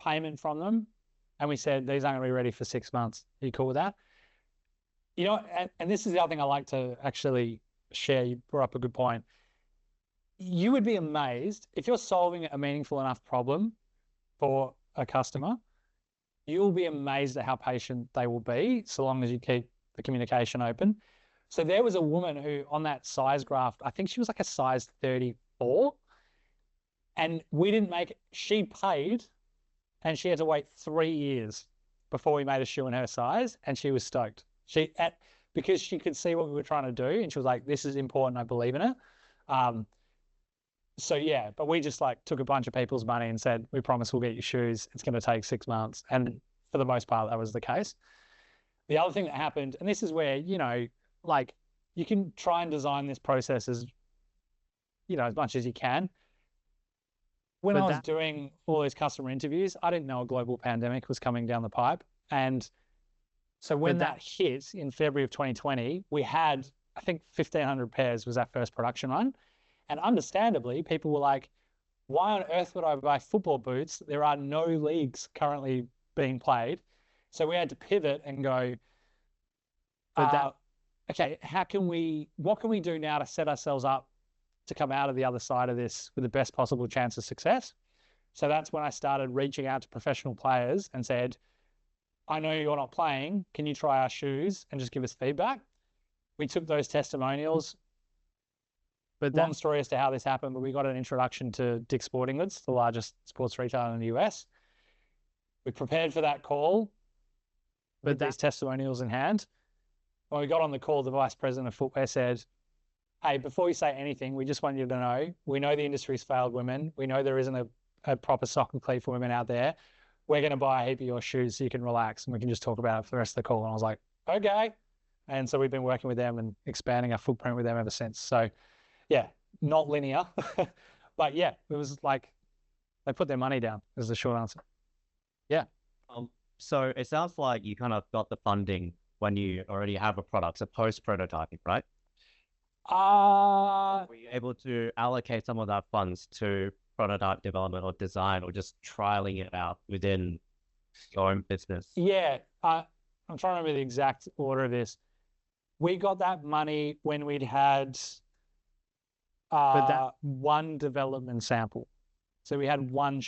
payment from them and we said, these aren't going to be ready for 6 months. Are you cool with that? You know, and this is the other thing I like to actually share. You brought up a good point. You would be amazed if you're solving a meaningful enough problem for a customer, you'll be amazed at how patient they will be so long as you keep the communication open. So there was a woman who on that size graph, I think she was like a size 34, and we didn't make it. She paid and she had to wait 3 years before we made a shoe in her size, and she was stoked. Because she could see what we were trying to do, and she was like, this is important, I believe in it. So yeah, but we just like took a bunch of people's money and said, we promise we'll get you shoes. It's going to take 6 months. And for the most part, that was the case. The other thing that happened, and this is where, you know, like you can try and design this process as, you know, as much as you can. When I was doing all these customer interviews, I didn't know a global pandemic was coming down the pipe. And so when that hit in February of 2020, we had, I think 1,500 pairs was our first production run. And understandably, people were like, why on earth would I buy football boots? There are no leagues currently being played. So we had to pivot and go, okay, what can we do now to set ourselves up to come out of the other side of this with the best possible chance of success? So that's when I started reaching out to professional players and said, I know you're not playing. Can you try our shoes and just give us feedback? We took those testimonials. But long story as to how this happened, but we got an introduction to Dick's Sporting Goods, the largest sports retailer in the US. We prepared for that call with these testimonials in hand. When we got on the call, the vice president of footwear said, hey, before you say anything, we just want you to know, we know the industry's failed women. We know there isn't a proper soccer cleat for women out there. We're going to buy a heap of your shoes so you can relax and we can just talk about it for the rest of the call. And I was like, okay. And so we've been working with them and expanding our footprint with them ever since. So yeah, not linear, but yeah, it was like they put their money down is the short answer. Yeah.
So it sounds like you kind of got the funding when you already have a product, so post-prototyping, right? Were you able to allocate some of that funds to prototype development or design or just trialing it out within your own business?
Yeah, I'm trying to remember the exact order of this. We got that money when we'd had one development sample. So we had one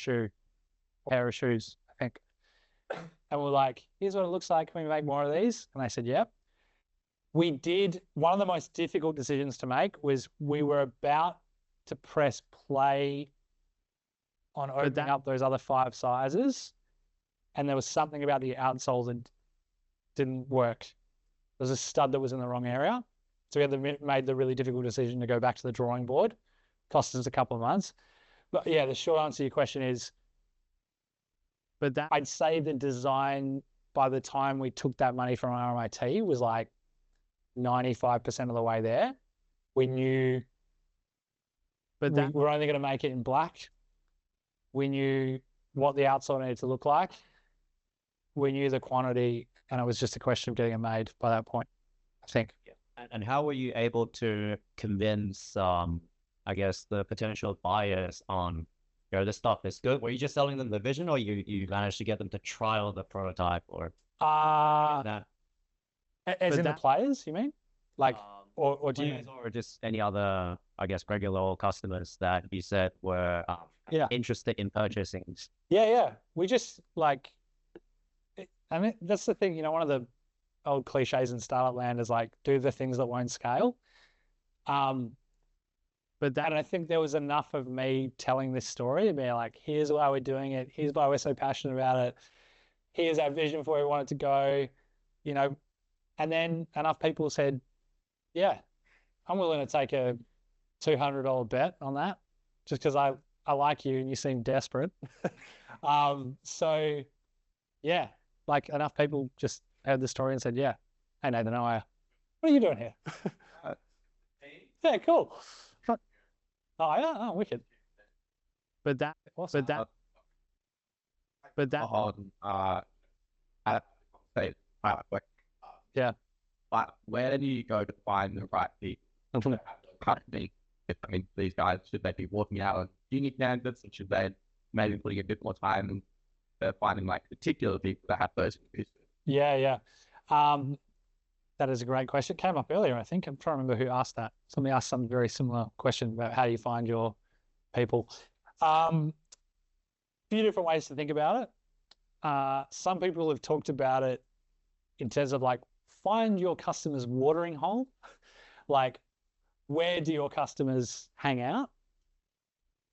pair of shoes, I think. And we're like, here's what it looks like. Can we make more of these? And they said, yep. We did. One of the most difficult decisions to make was we were about to press play on opening up those other 5 sizes. And there was something about the outsole that didn't work. There was a stud that was in the wrong area. So we had made the really difficult decision to go back to the drawing board. Cost us a couple of months. But yeah, the short answer to your question is, I'd say the design by the time we took that money from RMIT was like 95% of the way there. We knew we were only going to make it in black. We knew what the outsole needed to look like. We knew the quantity, and it was just a question of getting it made by that point, I think.
And how were you able to convince, I guess, the potential buyers on, this stuff is good? Were you just selling them the vision, or you managed to get them to trial the prototype, or
that? As in the players, you mean? Like, or do you,
or just any other, I guess, regular customers that you said were interested in purchasing?
Yeah. We just like, I mean, that's the thing, one of the old cliches in startup land is like, do the things that won't scale. And I think there was enough of me telling this story to be like, here's why we're doing it. Here's why we're so passionate about it. Here's our vision for where we want it to go, and then enough people said, yeah, I'm willing to take a $200 bet on that just because I like you and you seem desperate. So yeah, like enough people just heard the story and said, yeah, hey, Nathan, what are you doing here? Yeah, cool. Oh yeah, wicked. Yeah.
But where do you go to find the right people to have the company? I mean, these guys, should they be walking out on junior candidates, and should they maybe putting a bit more time in finding like particular people that have those issues?
Yeah. That is a great question. It came up earlier, I think. I'm trying to remember who asked that. Somebody asked some very similar question about how do you find your people. A few different ways to think about it. Some people have talked about it in terms of like, find your customer's watering hole. Like, where do your customers hang out?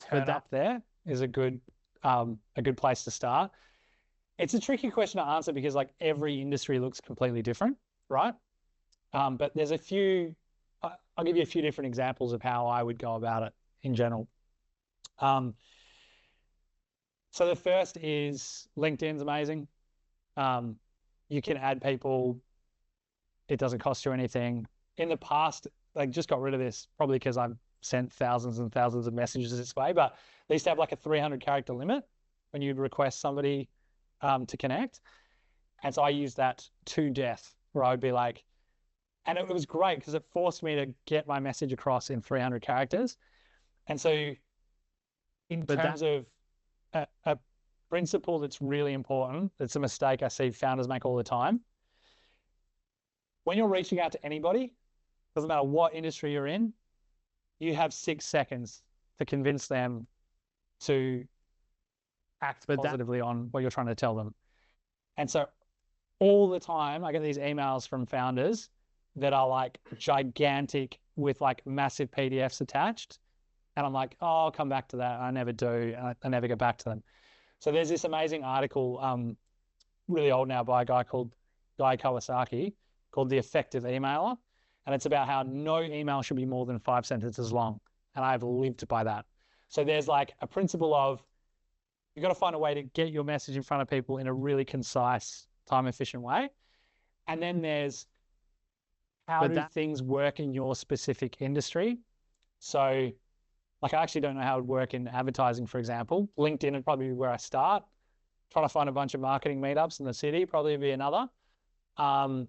Turn up there is a good place to start. It's a tricky question to answer because like every industry looks completely different, right? But there's a few, I'll give you a few different examples of how I would go about it in general. So the first is LinkedIn's amazing. You can add people. It doesn't cost you anything. In the past, like just got rid of this probably because I've sent thousands and thousands of messages this way, but they used to have like a 300 character limit when you'd request somebody to connect. And so I used that to death, where I would be like, and it was great because it forced me to get my message across in 300 characters. And so in terms of a principle that's really important, it's a mistake I see founders make all the time. When you're reaching out to anybody, doesn't matter what industry you're in, you have 6 seconds to convince them to act positively on what you're trying to tell them. And so all the time I get these emails from founders that are like gigantic with like massive PDFs attached. And I'm like, oh, I'll come back to that. I never do. I never get back to them. So there's this amazing article, really old now, by a guy called Guy Kawasaki, called The Effective Emailer. And it's about how no email should be more than 5 sentences long. And I've lived by that. So there's like a principle of, you've got to find a way to get your message in front of people in a really concise, time-efficient way. And then there's how do things work in your specific industry. So like, I actually don't know how it would work in advertising, for example. LinkedIn would probably be where I start. Trying to find a bunch of marketing meetups in the city probably be another. I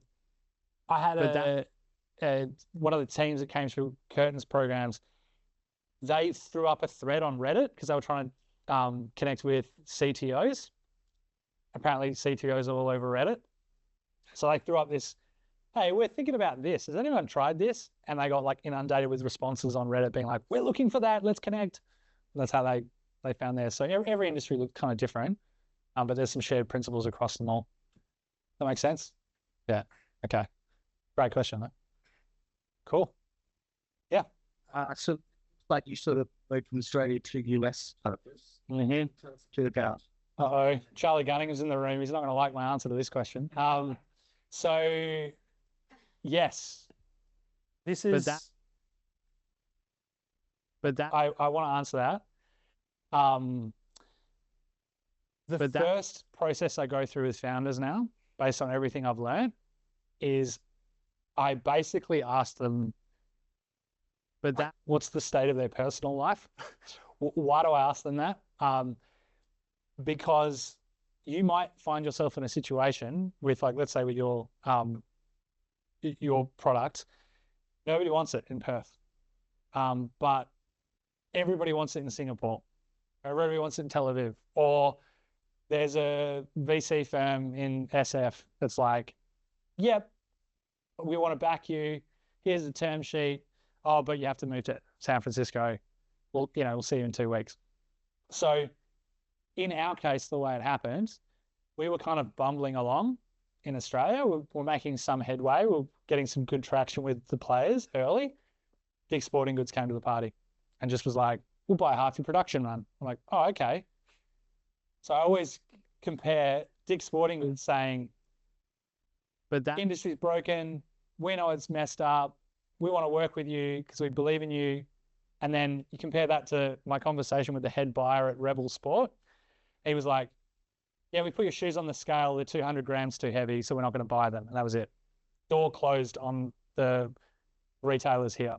had one of the teams that came through Curtin's programs. They threw up a thread on Reddit because they were trying to connect with CTOs. Apparently CTOs are all over Reddit. So they threw up this, hey, we're thinking about this. Has anyone tried this? And they got like inundated with responses on Reddit being like, we're looking for that. Let's connect. And that's how they found theirs. So every industry looks kind of different, but there's some shared principles across them all. That makes sense? Yeah. Okay. Great question, though. Cool. Yeah.
So like you sort of moved from Australia to US.
Mm-hmm.
To about.
Uh-oh. Charlie Gunningham's in the room. He's not going to like my answer to this question. So yes, this is. I want to answer that. The first process I go through with founders now, based on everything I've learned, is I basically ask them, what's the state of their personal life? Why do I ask them that? Because you might find yourself in a situation with, like, let's say with your product, nobody wants it in Perth, but everybody wants it in Singapore, or everybody wants it in Tel Aviv, or there's a VC firm in SF that's like, yep, we want to back you. Here's the term sheet. Oh, but you have to move to San Francisco. Well, we'll see you in 2 weeks. So in our case, the way it happened, we were kind of bumbling along in Australia. We're making some headway. We're getting some good traction with the players early. Dick's Sporting Goods came to the party and just was like, we'll buy half your production run. I'm like, oh, okay. So I always compare Dick's Sporting Goods saying, but that industry's broken. We know it's messed up. We want to work with you because we believe in you. And then you compare that to my conversation with the head buyer at Rebel Sport. He was like, yeah, we put your shoes on the scale. They're 200 grams too heavy, so we're not going to buy them. And that was it. Door closed on the retailers here.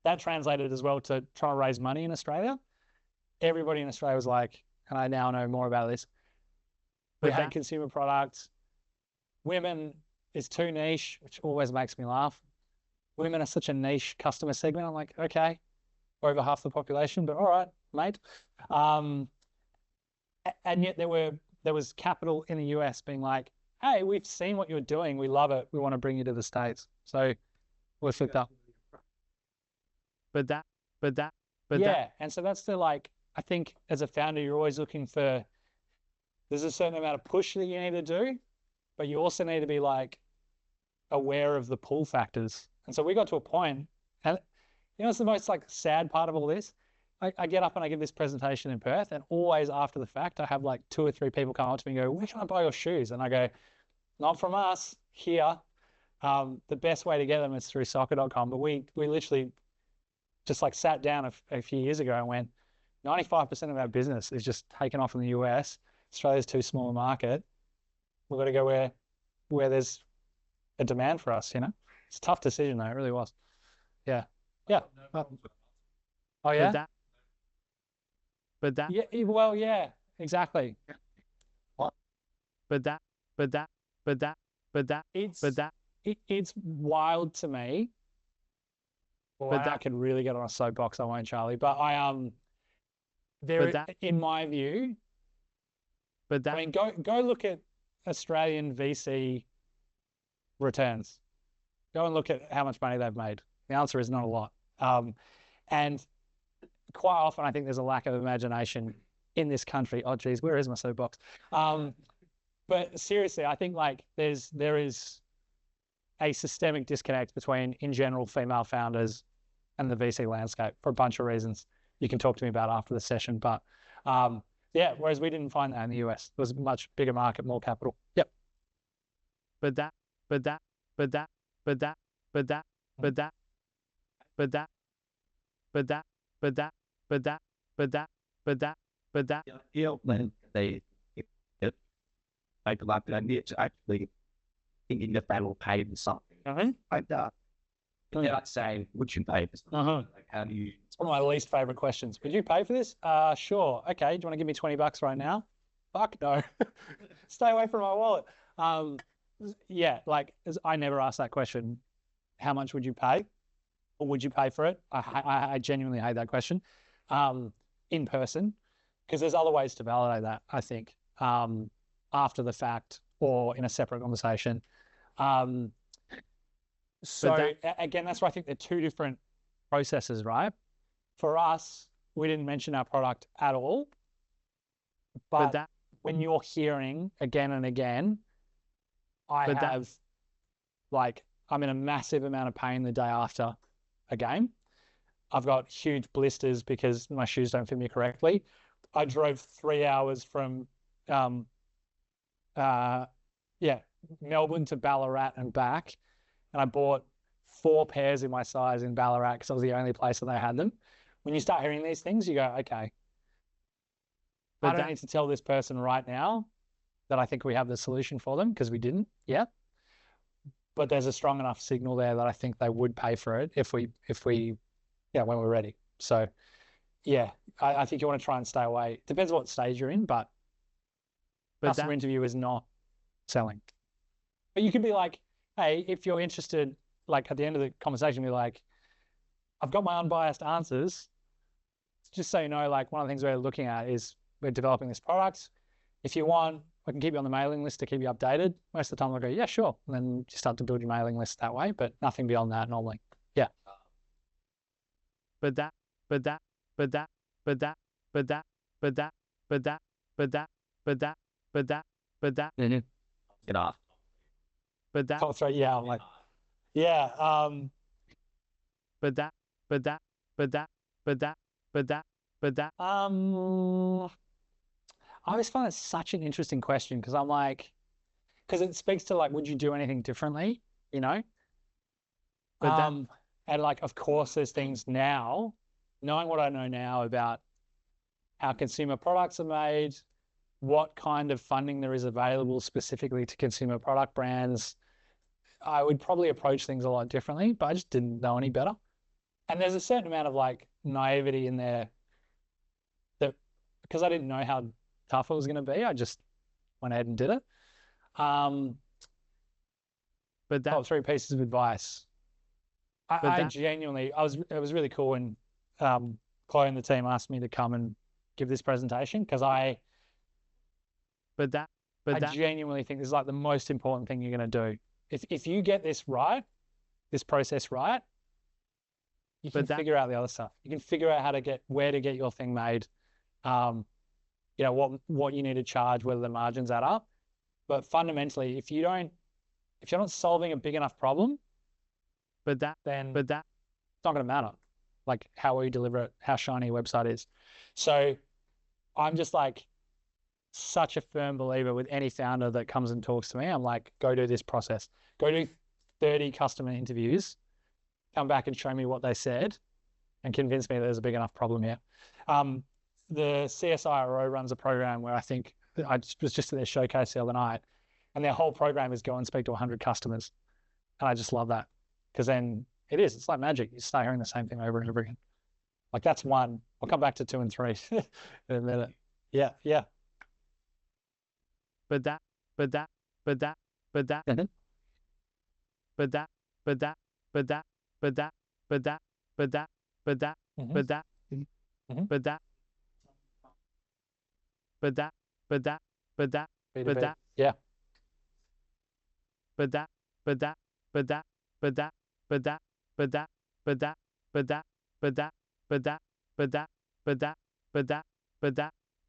That translated as well to trying to raise money in Australia. Everybody in Australia was like, and I now know more about this, we hate consumer products. Women is too niche, which always makes me laugh. Women are such a niche customer segment. I'm like, okay, over half the population, but all right, mate. And yet there was capital in the US being like, hey, we've seen what you're doing. We love it. We want to bring you to the States. So we're flipped up. And so that's the, like, I think as a founder, you're always looking for, there's a certain amount of push that you need to do, but you also need to be like aware of the pull factors. And so we got to a point, and it's the most like sad part of all this. I get up and I give this presentation in Perth, and always after the fact, I have like 2 or 3 people come up to me and go, where can I buy your shoes? And I go, not from us here. The best way to get them is through soccer.com. But we literally just like sat down a few years ago and went, 95% of our business is just taken off in the US. Australia's too small a market. We've got to go where there's a demand for us, It's a tough decision though, it really was. Yeah. Yeah. Oh yeah? Yeah, well, yeah, exactly. It's wild to me. Well, I could really get on a soapbox, I won't, Charlie. But in my view, I mean, go look at Australian VC returns. Go and look at how much money they've made. The answer is not a lot. And quite often, I think there's a lack of imagination in this country. Oh, geez, where is my soapbox? But seriously, I think like there is a systemic disconnect between, in general, female founders and the VC landscape for a bunch of reasons you can talk to me about after the session. But yeah, whereas we didn't find that in the US. It was a much bigger market, more capital. Yep. But that
Yeah, when they like the idea to actually thinking that they will pay for something like that. Yeah, I'd say, would you pay for something? Like, how do you?
It's one of my least favorite questions. Would you pay for this? Sure. Okay. Do you want to give me $20 right now? Fuck no. Stay away from my wallet. Yeah, like I never ask that question. How much would you pay? Or would you pay for it? I genuinely hate that question. In person, because there's other ways to validate that, I think, after the fact or in a separate conversation. So again, that's why I think they're two different processes, right? For us, we didn't mention our product at all. But when you're hearing again and again, I'm in a massive amount of pain the day after a game. I've got huge blisters because my shoes don't fit me correctly. I drove 3 hours from Melbourne to Ballarat and back, and I bought 4 pairs in my size in Ballarat because I was the only place that they had them. When you start hearing these things, you go, okay, I don't need to tell this person right now that I think we have the solution for them, because we didn't yet. But there's a strong enough signal there that I think they would pay for it if we when we're ready. So yeah, I think you want to try and stay away. Depends what stage you're in, but customer interview is not selling. But you could be like, hey, if you're interested, like at the end of the conversation, be like, I've got my unbiased answers. Just so you know, like one of the things we're looking at is we're developing this product. If you want, I can keep you on the mailing list to keep you updated. Most of the time I'll go, yeah, sure. And then you start to build your mailing list that way, but nothing beyond that normally. Yeah. Get off. Oh, sorry. Yeah. I'm like, yeah. I always find it such an interesting question, because I'm like, because it speaks to like, would you do anything differently? You know? And like, of course, there's things now, knowing what I know now about how consumer products are made, what kind of funding there is available specifically to consumer product brands, I would probably approach things a lot differently, but I just didn't know any better. And there's a certain amount of like naivety in there that, because I didn't know how tough it was going to be, I just went ahead and did it. Top 3 pieces of advice. I genuinely, it was really cool when Chloe and the team asked me to come and give this presentation, because I genuinely think this is like the most important thing you're going to do. If you get this right, this process right, you can figure out the other stuff. You can figure out where to get your thing made. What you need to charge, whether the margins add up. But fundamentally, if you're not solving a big enough problem, then it's not going to matter. Like how well you deliver it, how shiny your website is. So I'm just like such a firm believer with any founder that comes and talks to me. I'm like, go do this process. Go do 30 customer interviews, come back and show me what they said, and convince me that there's a big enough problem here. The CSIRO runs a program where I think I was just at their showcase the other night, and their whole program is go and speak to 100 customers. And I just love that, because then it's like magic. You start hearing the same thing over and over again. Like that's 1. I'll come back to 2 and 3 in a minute. Yeah.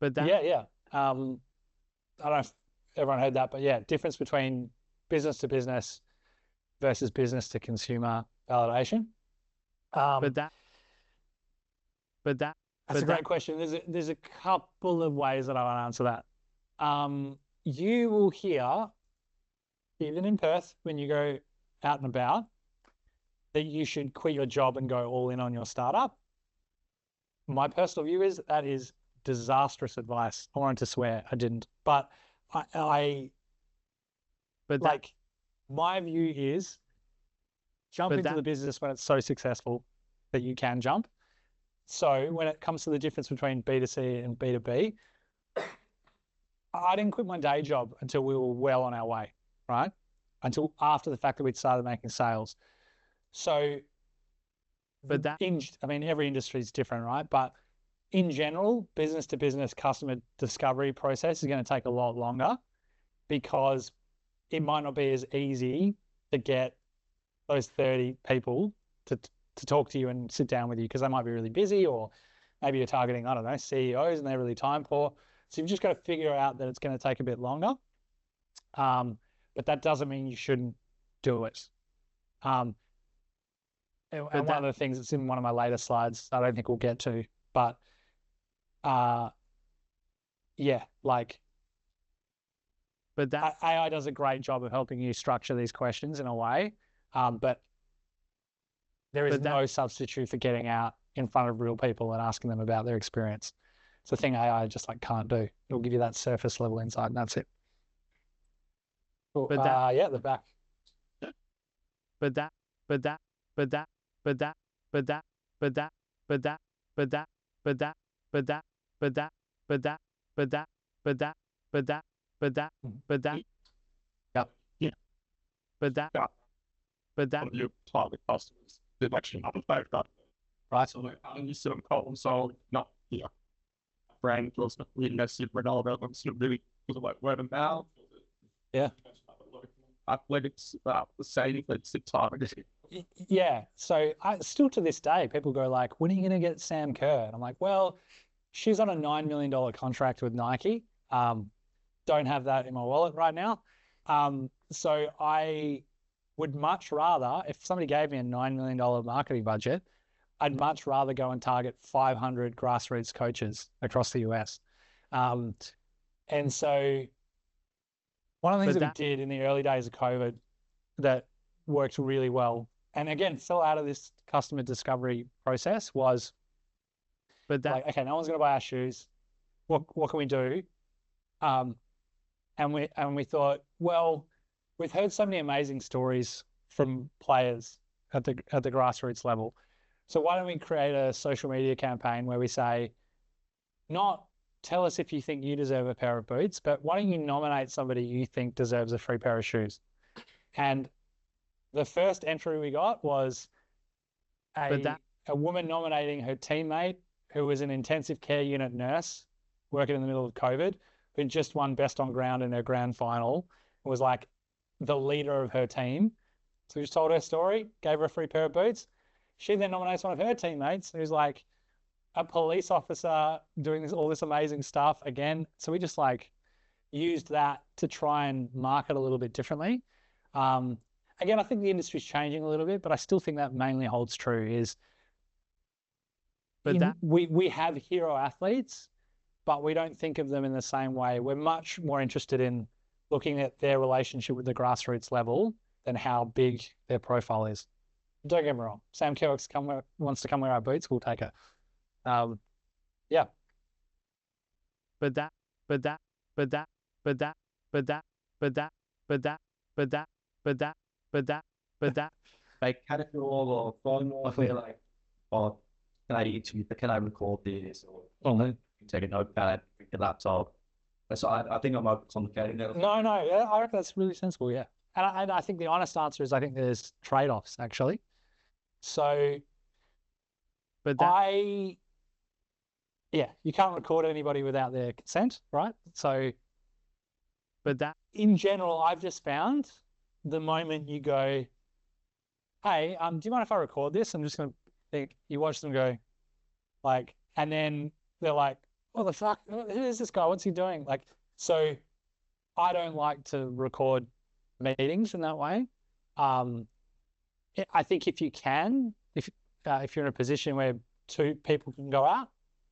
Yeah. I don't know if everyone heard that, but yeah, difference between business to business versus business to consumer validation. That's a great question. There's a couple of ways that I want to answer that. You will hear, even in Perth, when you go out and about, that you should quit your job and go all in on your startup. My personal view is that is disastrous advice. I wanted to swear, I didn't, but my view is jump into the business when it's so successful that you can jump. So when it comes to the difference between B2C and B2B, I didn't quit my day job until we were well on our way, right? Until after the fact that we'd started making sales. So, every industry is different, right? But in general, business to business customer discovery process is going to take a lot longer because it might not be as easy to get those 30 people to talk to you and sit down with you because they might be really busy, or maybe you're targeting, I don't know, CEOs and they're really time poor. So you've just got to figure out that it's going to take a bit longer. But that doesn't mean you shouldn't do it. And one of the things that's in one of my later slides, I don't think we'll get to, but AI does a great job of helping you structure these questions in a way. But there is no substitute for getting out in front of real people and asking them about their experience. It's a thing AI just can't do. It'll give you that surface level insight, and that's it. Cool. The back.
Your target customers, they're actually not affected that. Right. So you sort of call them so not brand was not really necessarily relevant, but sort of really was like word of mouth.
Yeah.
Athletics, the same, it's the target.
Yeah. So still to this day, people go like, when are you going to get Sam Kerr? And I'm like, well, she's on a $9 million contract with Nike. Don't have that in my wallet right now. So I would much rather, if somebody gave me a $9 million marketing budget, I'd much rather go and target 500 grassroots coaches across the US. And so one of the things that we did in the early days of COVID that worked really well, and again, fell out of this customer discovery process was, okay, no one's going to buy our shoes. What can we do? And we thought, well, we've heard so many amazing stories from players at the grassroots level. So why don't we create a social media campaign where we say, not tell us if you think you deserve a pair of boots, but why don't you nominate somebody you think deserves a free pair of shoes? And the first entry we got was a woman nominating her teammate who was an intensive care unit nurse working in the middle of COVID, who just won best on ground in her grand final, was like the leader of her team. So we just told her story, gave her a free pair of boots. She then nominates one of her teammates who's like a police officer doing all this amazing stuff again. So we just used that to try and market a little bit differently. Again, I think the industry's changing a little bit, but I still think that mainly holds true we have hero athletes, but we don't think of them in the same way. We're much more interested in looking at their relationship with the grassroots level than how big their profile is. Don't get me wrong. Sam Kerr wants to come wear our boots, we'll take it. Yeah.
Like categorical or formal, or can I record this, or take a notepad, pick the laptop. So I think I'm overcomplicating it.
No, I reckon that's really sensible, yeah. And I think the honest answer is I think there's trade-offs, actually. So you can't record anybody without their consent, right? So, in general, I've just found the moment you go, hey, do you mind if I record this? I'm just going to think, you watch them go, and then they're like, what the fuck? Who is this guy? What's he doing? Like, so I don't like to record meetings in that way. I think if you can, if you're in a position where two people can go out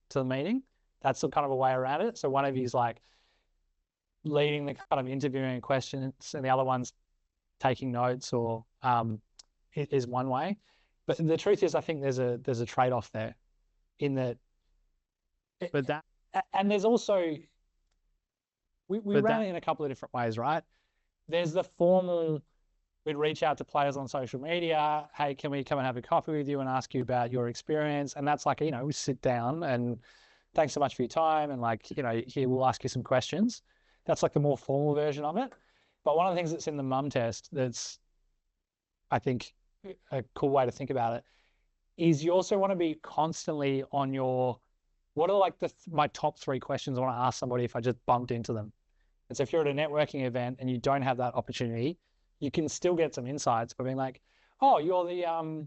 to the meeting, that's kind of a way around it. So one of you is like leading the kind of interviewing questions, and the other one's taking notes, or is one way. But the truth is, I think there's a trade-off there, in that. And there's also we ran it in a couple of different ways, right? There's the formal. We'd reach out to players on social media. Hey, can we come and have a coffee with you and ask you about your experience? And that's like, we sit down and thanks so much for your time. And like, here, we'll ask you some questions. That's like the more formal version of it. But one of the things that's in the mum test that's, I think, a cool way to think about it is you also want to be constantly on your, what are like my top 3 questions I want to ask somebody if I just bumped into them? And so if you're at a networking event and you don't have that opportunity, you can still get some insights by being like, oh, you're the,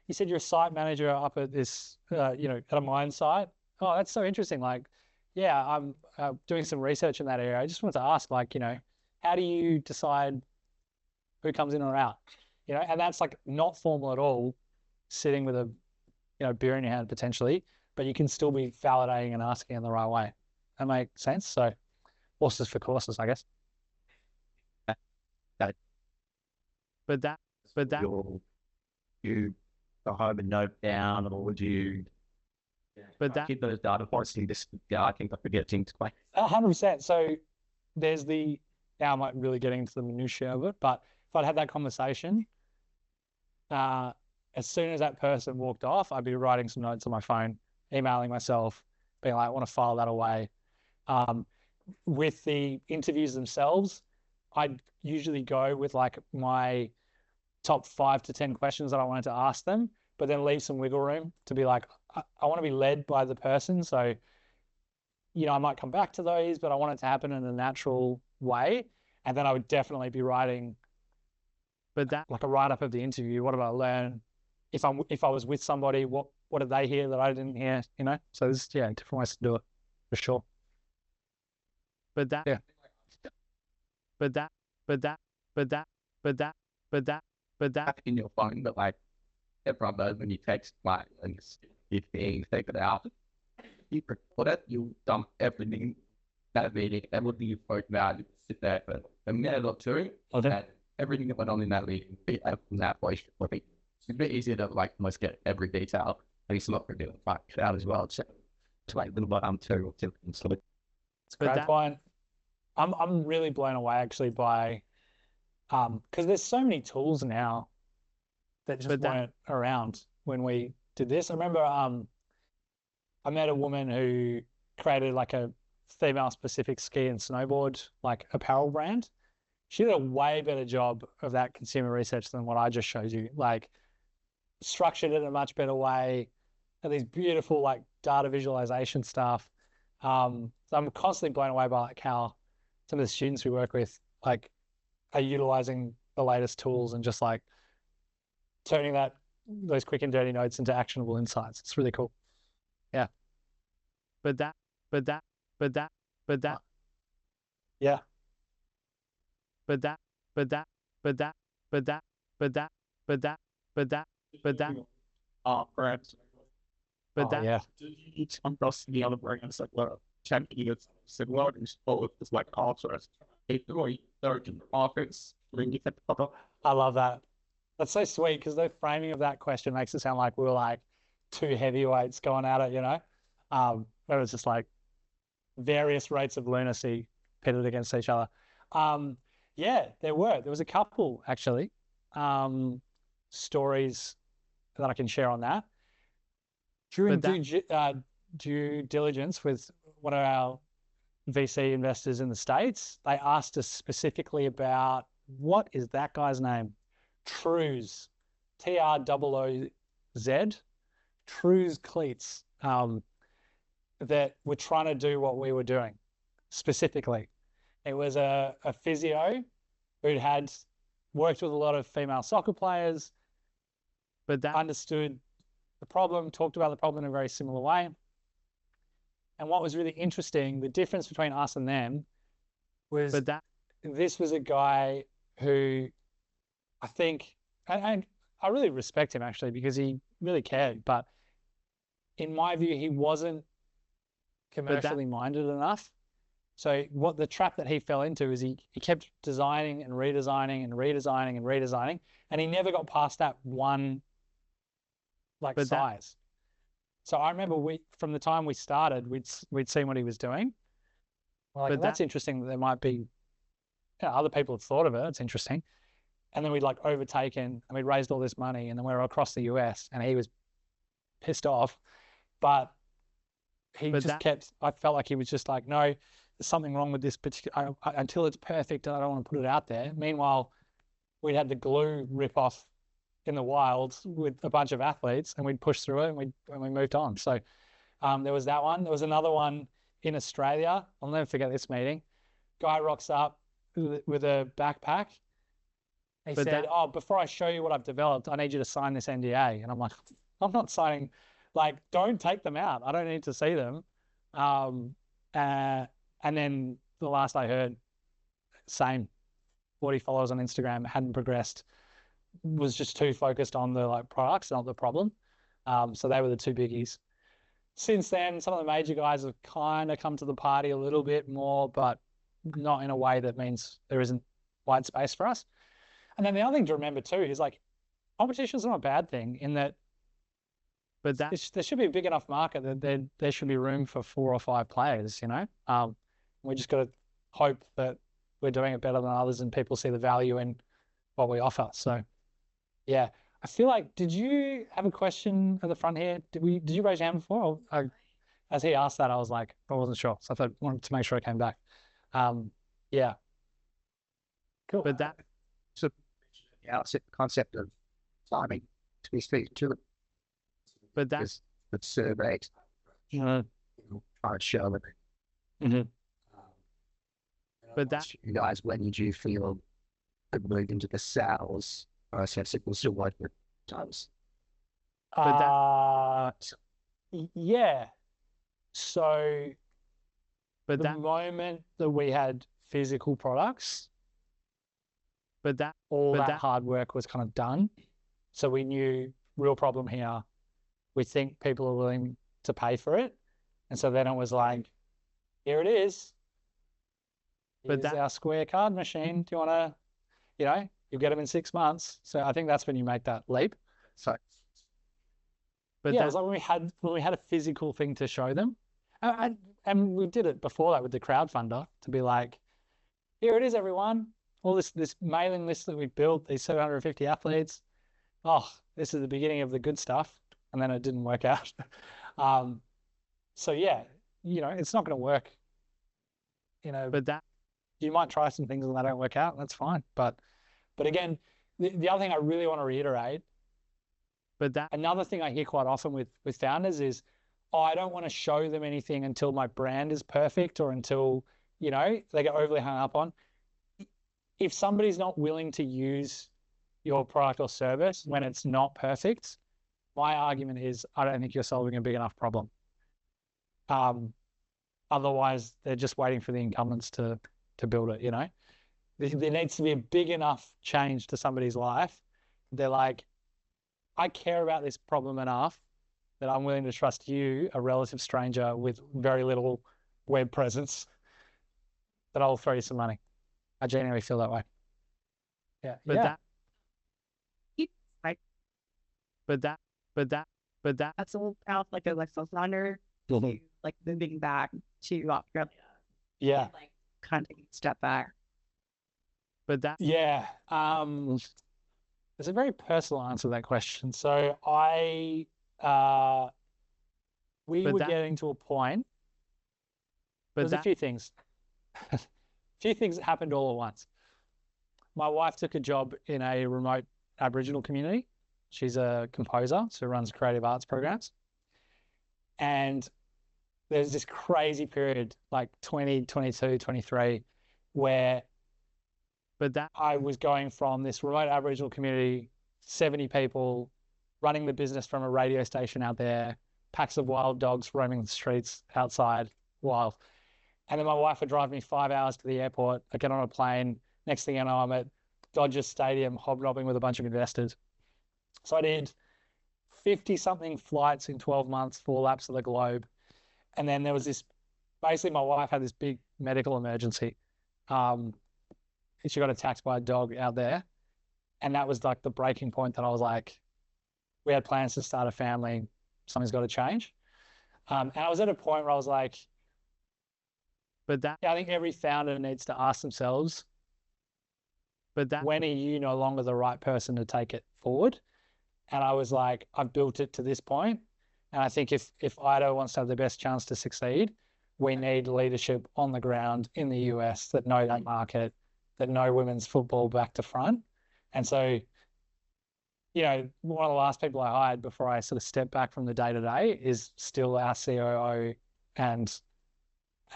you said you're a site manager up at this, at a mine site. Oh, that's so interesting. Like, yeah, I'm doing some research in that area. I just wanted to ask, like, how do you decide who comes in or out? And that's like not formal at all, sitting with a, beer in your hand potentially, but you can still be validating and asking in the right way. That make sense? So horses for courses, I guess.
You go home and note down, or would you keep those data points in this? Yeah, I think I forget things quite.
100%. So there's now I'm like really getting into the minutiae of it, but if I'd had that conversation, as soon as that person walked off, I'd be writing some notes on my phone, emailing myself, being like, I want to file that away. With the interviews themselves, I'd usually go with like my top 5 to 10 questions that I wanted to ask them, but then leave some wiggle room to be like, I want to be led by the person. So, I might come back to those, but I want it to happen in a natural way. And then I would definitely be writing, like a write-up of the interview. What did I learn? If I was with somebody, what did they hear that I didn't hear? So there's different ways to do it for sure.
In your phone, but like everyone knows when you text like and you think take it out, you put it, you dump everything that meeting, everything you spoke about, you sit there for a minute or two, and everything that went on in that meeting, be out from that voice for me. It's a bit easier to like almost get every detail, and it's not going to be like out as well. So to like little bit too.
It's a great point. I'm really blown away actually by because there's so many tools now that just weren't around when we did this. I remember I met a woman who created like a female specific ski and snowboard like apparel brand. She did a way better job of that consumer research than what I just showed you. Like structured it in a much better way, and these beautiful like data visualization stuff. So I'm constantly blown away by like how some of the students we work with like are utilizing the latest tools and just like turning those quick and dirty notes into actionable insights. It's really cool. Yeah.
I'm crossing the other brands like checking it similar and it's like also office.
I love that. That's so sweet because the framing of that question makes it sound like we were like 2 heavyweights going at it, where it was just like various rates of lunacy pitted against each other. There was a couple actually stories that I can share on that. During due diligence with one of our VC investors in the States, they asked us specifically about what is that guy's name? Trooz, Trooz, Trooz cleats, that were trying to do what we were doing specifically. It was a physio who had worked with a lot of female soccer players, but that understood the problem, talked about the problem in a very similar way. And what was really interesting, the difference between us and them was this was a guy who I think, and I really respect him actually because he really cared. But in my view, he wasn't commercially minded enough. So what the trap that he fell into is he kept designing and redesigning and redesigning and redesigning, and he never got past that one size. So I remember from the time we started, we'd seen what he was doing. We're like, that's interesting that there might be other people have thought of it. It's interesting. And then we'd overtaken and we'd raised all this money, and then we were across the US and he was pissed off, but he kept, I felt like he was just like, no, there's something wrong with this particular, until it's perfect, I don't want to put it out there. Meanwhile, we'd had the glue rip off in the wilds with a bunch of athletes, and we'd pushed through it and we moved on. So there was that one. There was another one in Australia. I'll never forget this meeting. Guy rocks up with a backpack. He said, oh, before I show you what I've developed, I need you to sign this NDA. And I'm like, I'm not signing, don't take them out. I don't need to see them. And then the last I heard, same, 40 followers on Instagram, hadn't progressed, was just too focused on the products, not the problem. So they were the two biggies. Since then, some of the major guys have kind of come to the party a little bit more, but not in a way that means there isn't wide space for us. And then the other thing to remember too is competition is not a bad thing in that, but there should be a big enough market that there should be room for 4 or 5 players, we just got to hope that we're doing it better than others and people see the value in what we offer. So yeah, I feel like, did you have a question at the front here? Did you raise your hand before? As he asked that, I was like, I wasn't sure. So I wanted to make sure I came back. Yeah. Cool.
But that concept of timing to be speaking to them. But that's the survey. Try and show them.
Mm-hmm.
But that, you guys, when did you feel the move into the sales process? It was still working with times.
Yeah. So, but the moment that we had physical products, all that hard work was kind of done. So we knew real problem here. We think people are willing to pay for it. And so then it was like, here it is. Here's our Square card machine. Do you want to, you'll get them in 6 months. So I think that's when you make that leap. So, but yeah, it was like when we had a physical thing to show them. And we did it before that with the crowdfunder to be like, here it is, everyone. All this mailing list that we've built, these 750 athletes. Oh, this is the beginning of the good stuff. And then it didn't work out. So yeah, it's not going to work. But you might try some things and they don't work out. That's fine. But again, the other thing I really want to reiterate, another thing I hear quite often with founders is, I don't want to show them anything until my brand is perfect or until, they get overly hung up on. If somebody's not willing to use your product or service when it's not perfect, my argument is I don't think you're solving a big enough problem. Otherwise, they're just waiting for the incumbents to build it, There needs to be a big enough change to somebody's life. They're like, I care about this problem enough that I'm willing to trust you, a relative stranger with very little web presence, that I'll throw you some money. I genuinely feel that way. Yeah. But
that's all out like a founder, moving back to Australia.
Yeah.
And, kind of taking a step back.
Yeah. There's a very personal answer to that question. So we were getting to a point. There's a few things. A few things that happened all at once. My wife took a job in a remote Aboriginal community. She's a composer, so runs creative arts programs. And there's this crazy period, 2022, 23, where I was going from this remote Aboriginal community, 70 people, running the business from a radio station out there, packs of wild dogs roaming the streets outside, wild. And then my wife would drive me 5 hours to the airport. I get on a plane. Next thing you know, I'm at Dodger Stadium hobnobbing with a bunch of investors. So I did 50-something flights in 12 months, 4 laps of the globe. And then there was this, basically my wife had this big medical emergency. She got attacked by a dog out there. And that was like the breaking point that I was like, we had plans to start a family. Something's got to change. And I was at a point where I was like, I think every founder needs to ask themselves, when are you no longer the right person to take it forward? And I was like, I've built it to this point. And I think if IDO wants to have the best chance to succeed, we need leadership on the ground in the US that know that market, that know women's football back to front. And so, you know, one of the last people I hired before I sort of stepped back from the day-to-day is still our COO and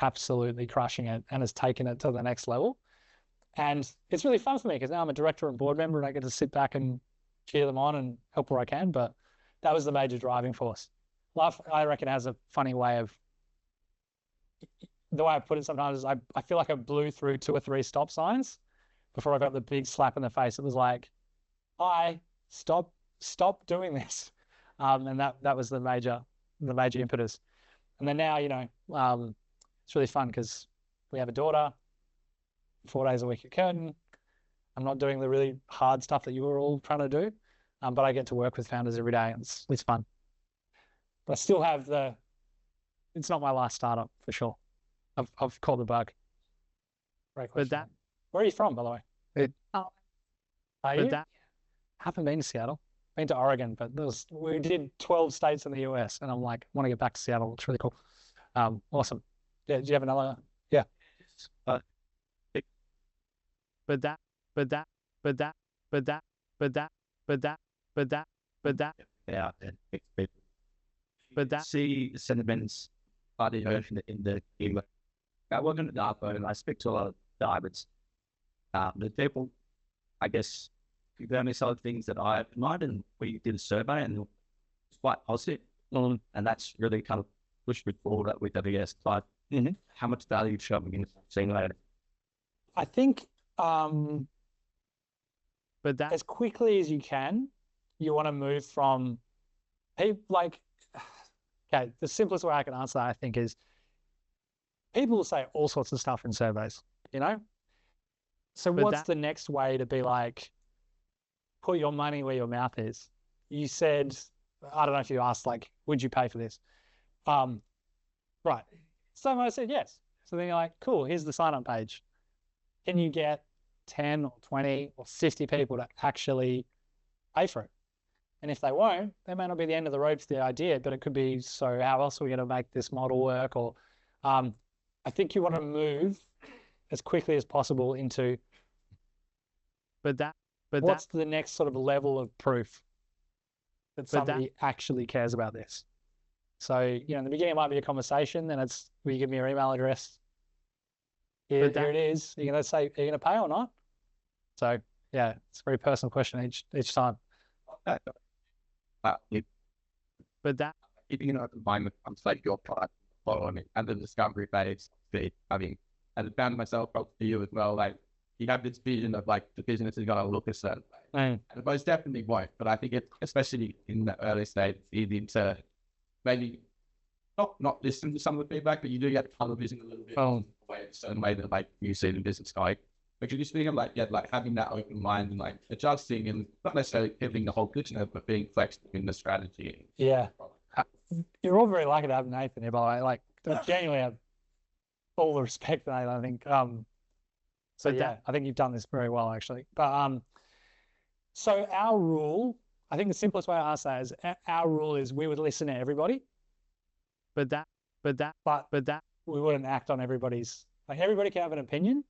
absolutely crushing it and has taken it to the next level. And it's really fun for me because now I'm a director and board member and I get to sit back and cheer them on and help where I can. But that was the major driving force. Life, I reckon, has a funny way of, the way I put it sometimes is I feel like I blew through 2 or 3 stop signs before I got the big slap in the face. It was like, hi, stop doing this. And that was the major impetus. And then now, you know, it's really fun because we have a daughter, 4 days a week at Curtin. I'm not doing the really hard stuff that you were all trying to do, but I get to work with founders every day and it's fun. But I still have it's not my last startup for sure. I've caught the bug. Great question. Where are you from, by the way? Are you? Haven't been to Seattle. Been to Oregon, but we did 12 states in the US, and I'm like, want to get back to Seattle. It's really cool. Awesome. Yeah. Do you have another? Yeah.
See the sentiments in the game. I work in the dark and I speak to a lot of diamonds. The people, I guess, the only sort of things that I admired, and we did a survey and it's quite positive. And that's really kind of pushed me forward with WS. But how much value showing in seeing later?
I think as quickly as you can, you want to move from people like, okay, the simplest way I can answer that, I think, is people will say all sorts of stuff in surveys, you know? So what's the next way to be like, put your money where your mouth is? You said, I don't know if you asked, like, would you pay for this? Right. So I said yes. So then you're like, cool, here's the sign-up page. Can you get 10 or 20 or 50 people to actually pay for it? And if they won't, they may not be the end of the road for the idea, but it could be, so how else are we going to make this model work? Or I think you want to move as quickly as possible into, what's the next sort of level of proof that somebody actually cares about this? So, you know, in the beginning it might be a conversation, then it's, will you give me your email address? Here it is. You're going to say, are you going to pay or not? So, yeah, it's a very personal question each time.
Keeping an open mind on like your product following it and the discovery phase. I mean, and I found myself for you as well. Like, you have this vision of like the business is going to look a certain way, and it most definitely won't. But I think it, especially in the early stage, it's easy to maybe not listen to some of the feedback, but you do get to color vision a little bit a certain way that like you see the business going. But you're just being like, yeah, like having that open mind and like adjusting and not necessarily pivoting the whole business, but being flexible in the strategy.
Yeah. You're all very lucky to have Nathan here, by the way. Like, I genuinely have all the respect for Nathan, I think. So yeah, I think you've done this very well, actually. But so our rule, I think the simplest way to answer that is our rule is we would listen to everybody, but we wouldn't act on everybody's. Like, everybody can have an opinion.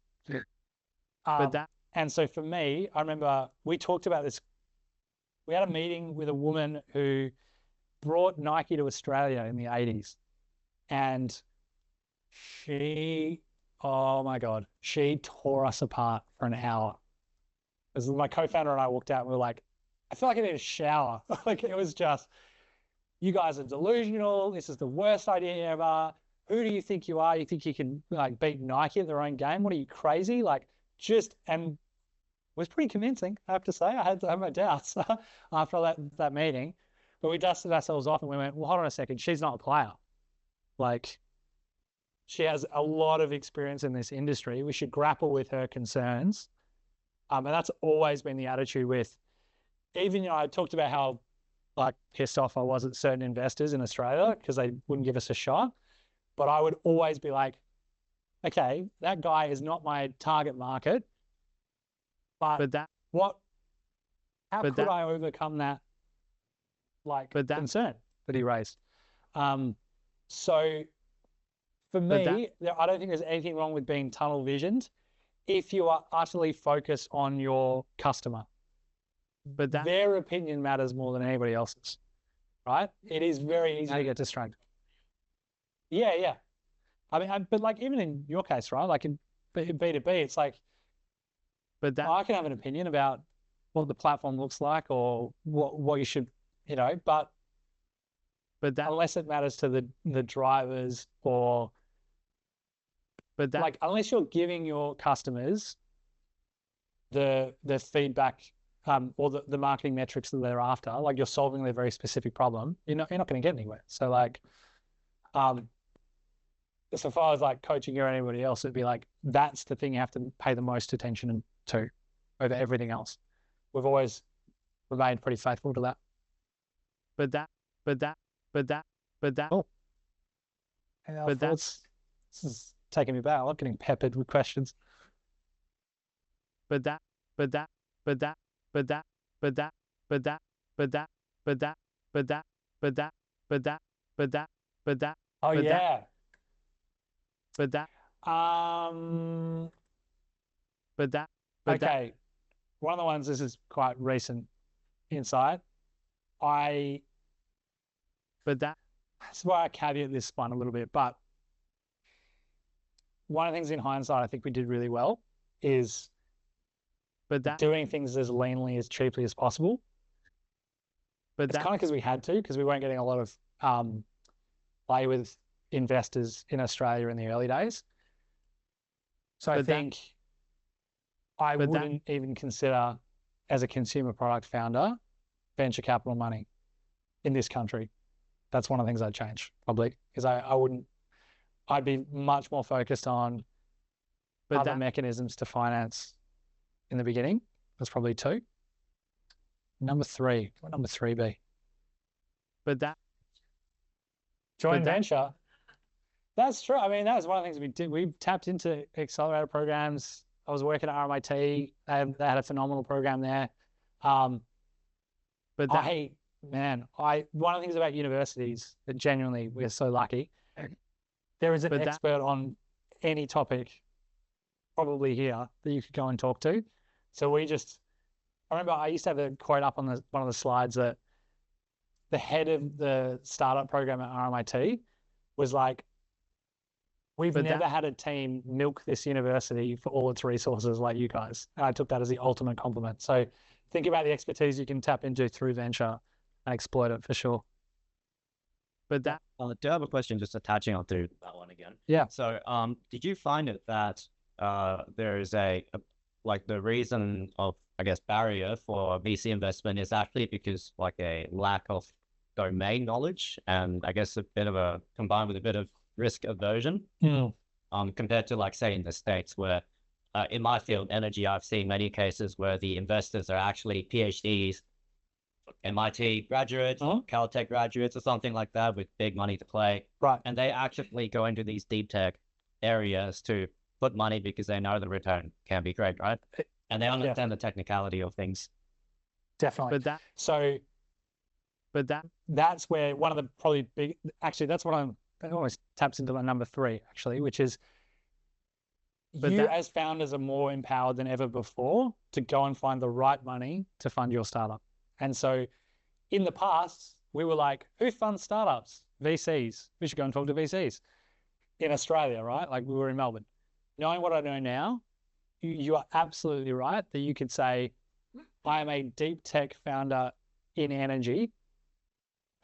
And so for me, I remember we talked about this. We had a meeting with a woman who brought Nike to Australia in the 80s, and she, oh my God, she tore us apart for an hour. As my co-founder and I walked out, and we were like, I feel like I need a shower. Like, it was just, you guys are delusional. This is the worst idea ever. Who do you think you are? You think you can like beat Nike at their own game? What are you, crazy? Like, and was pretty convincing, I have to say. I had my doubts after that meeting, but we dusted ourselves off and we went, well, hold on a second. She's not a player. Like, she has a lot of experience in this industry. We should grapple with her concerns. And that's always been the attitude with, even, I talked about how like pissed off I was at certain investors in Australia because they wouldn't give us a shot. But I would always be like, okay, that guy is not my target market. How could I overcome that concern that he raised? So for me, I don't think there's anything wrong with being tunnel visioned if you are utterly focused on your customer. But their opinion matters more than anybody else's, right? It is very easy to get distracted. Yeah. I mean, but like even in your case, right? Like in B2B, it's like, I can have an opinion about what the platform looks like or what you should, but unless it matters to the drivers unless you're giving your customers the feedback or the marketing metrics that they're after, like you're solving their very specific problem, you're not going to get anywhere. So like, so far as like coaching or anybody else, it'd be like, that's the thing you have to pay the most attention to over everything else. We've always remained pretty faithful to that. This is taking me back. I'm getting peppered with questions. Okay. One of the ones, this is quite recent insight. That's why I caveat this one a little bit, but one of the things in hindsight I think we did really well is doing things as leanly, as cheaply as possible. It's kind of because we had to, because we weren't getting a lot of play with investors in Australia in the early days. So I think I wouldn't even consider, as a consumer product founder, venture capital money in this country. That's one of the things I'd change probably, because I'd be much more focused on other mechanisms to finance in the beginning. That's probably 2. Number 3, what number 3 be? Joint venture. That's true. I mean, that was one of the things we did. We tapped into accelerator programs. I was working at RMIT. They had a phenomenal program there. One of the things about universities that genuinely we're so lucky, there is an expert on any topic probably here that you could go and talk to. So I remember I used to have a quote up on one of the slides that the head of the startup program at RMIT was like, we've never had a team milk this university for all its resources like you guys. And I took that as the ultimate compliment. So think about the expertise you can tap into through venture and exploit it for sure.
I do have a question just attaching on to that one again.
Yeah.
So did you find it that there is the reason of, I guess, barrier for VC investment is actually because like a lack of domain knowledge and I guess combined with a bit of risk aversion compared to like say in the States where in my field, energy, I've seen many cases where the investors are actually PhDs, MIT graduates, Caltech graduates or something like that with big money to play.
Right.
And they actively go into these deep tech areas to put money because they know the return can be great, right? And they understand the technicality of things.
Definitely. That's where one of the probably big, actually, that almost taps into my number 3, actually, which is as founders are more empowered than ever before to go and find the right money to fund your startup. And so in the past, we were like, who funds startups? VCs. We should go and talk to VCs in Australia, right? Like we were in Melbourne. Knowing what I know now, you are absolutely right that you could say, I am a deep tech founder in energy.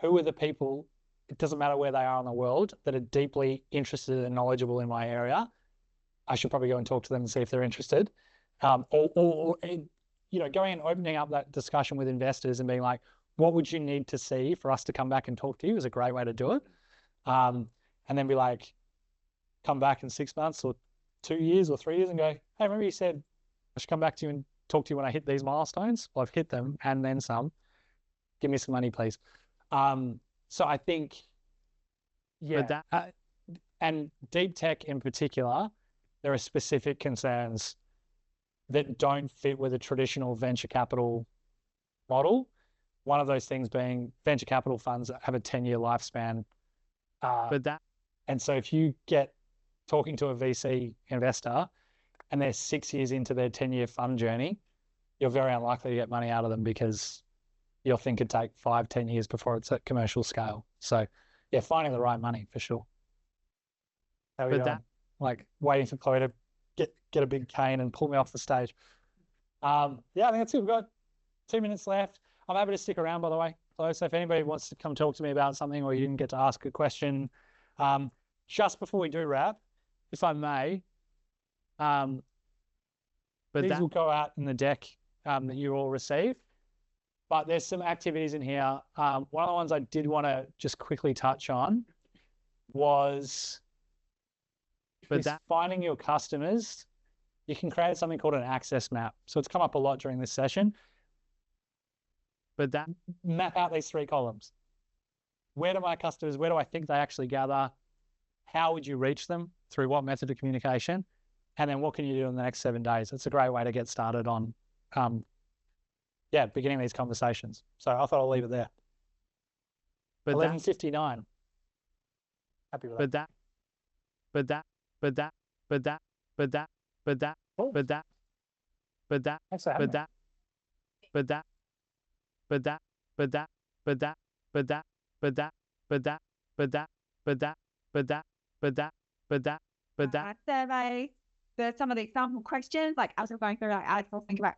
who are the people, it doesn't matter where they are in the world, that are deeply interested and knowledgeable in my area. I should probably go and talk to them and see if they're interested. Or going and opening up that discussion with investors and being like, what would you need to see for us to come back and talk to you is a great way to do it. And then be like, come back in 6 months or 2 years or 3 years and go, hey, remember you said I should come back to you and talk to you when I hit these milestones? Well, I've hit them and then some. Give me some money, please. So I think, and deep tech in particular, there are specific concerns that don't fit with a traditional venture capital model. One of those things being venture capital funds have a 10-year lifespan. And so if you get talking to a VC investor and they're 6 years into their 10-year fund journey, you're very unlikely to get money out of them because you'll think it'd take 5-10 years before it's at commercial scale. So yeah, finding the right money for sure. How are we doing? Like waiting for Chloe to get a big cane and pull me off the stage. I think that's it. We've got 2 minutes left. I'm happy to stick around, by the way, Chloe. So if anybody wants to come talk to me about something or you didn't get to ask a question, just before we do wrap, if I may, these will go out in the deck that you all receive. But there's some activities in here. One of the ones I did want to just quickly touch on was finding your customers. You can create something called an access map. So it's come up a lot during this session. But that map out these 3 columns. Where do my customers, where do I think they actually gather? How would you reach them? Through what method of communication? And then what can you do in the next 7 days? It's a great way to get started on beginning these conversations. So I thought I'll leave it there. 11:59. Happy with that.
Survey. There's some of the example questions, like as we're going through, I think about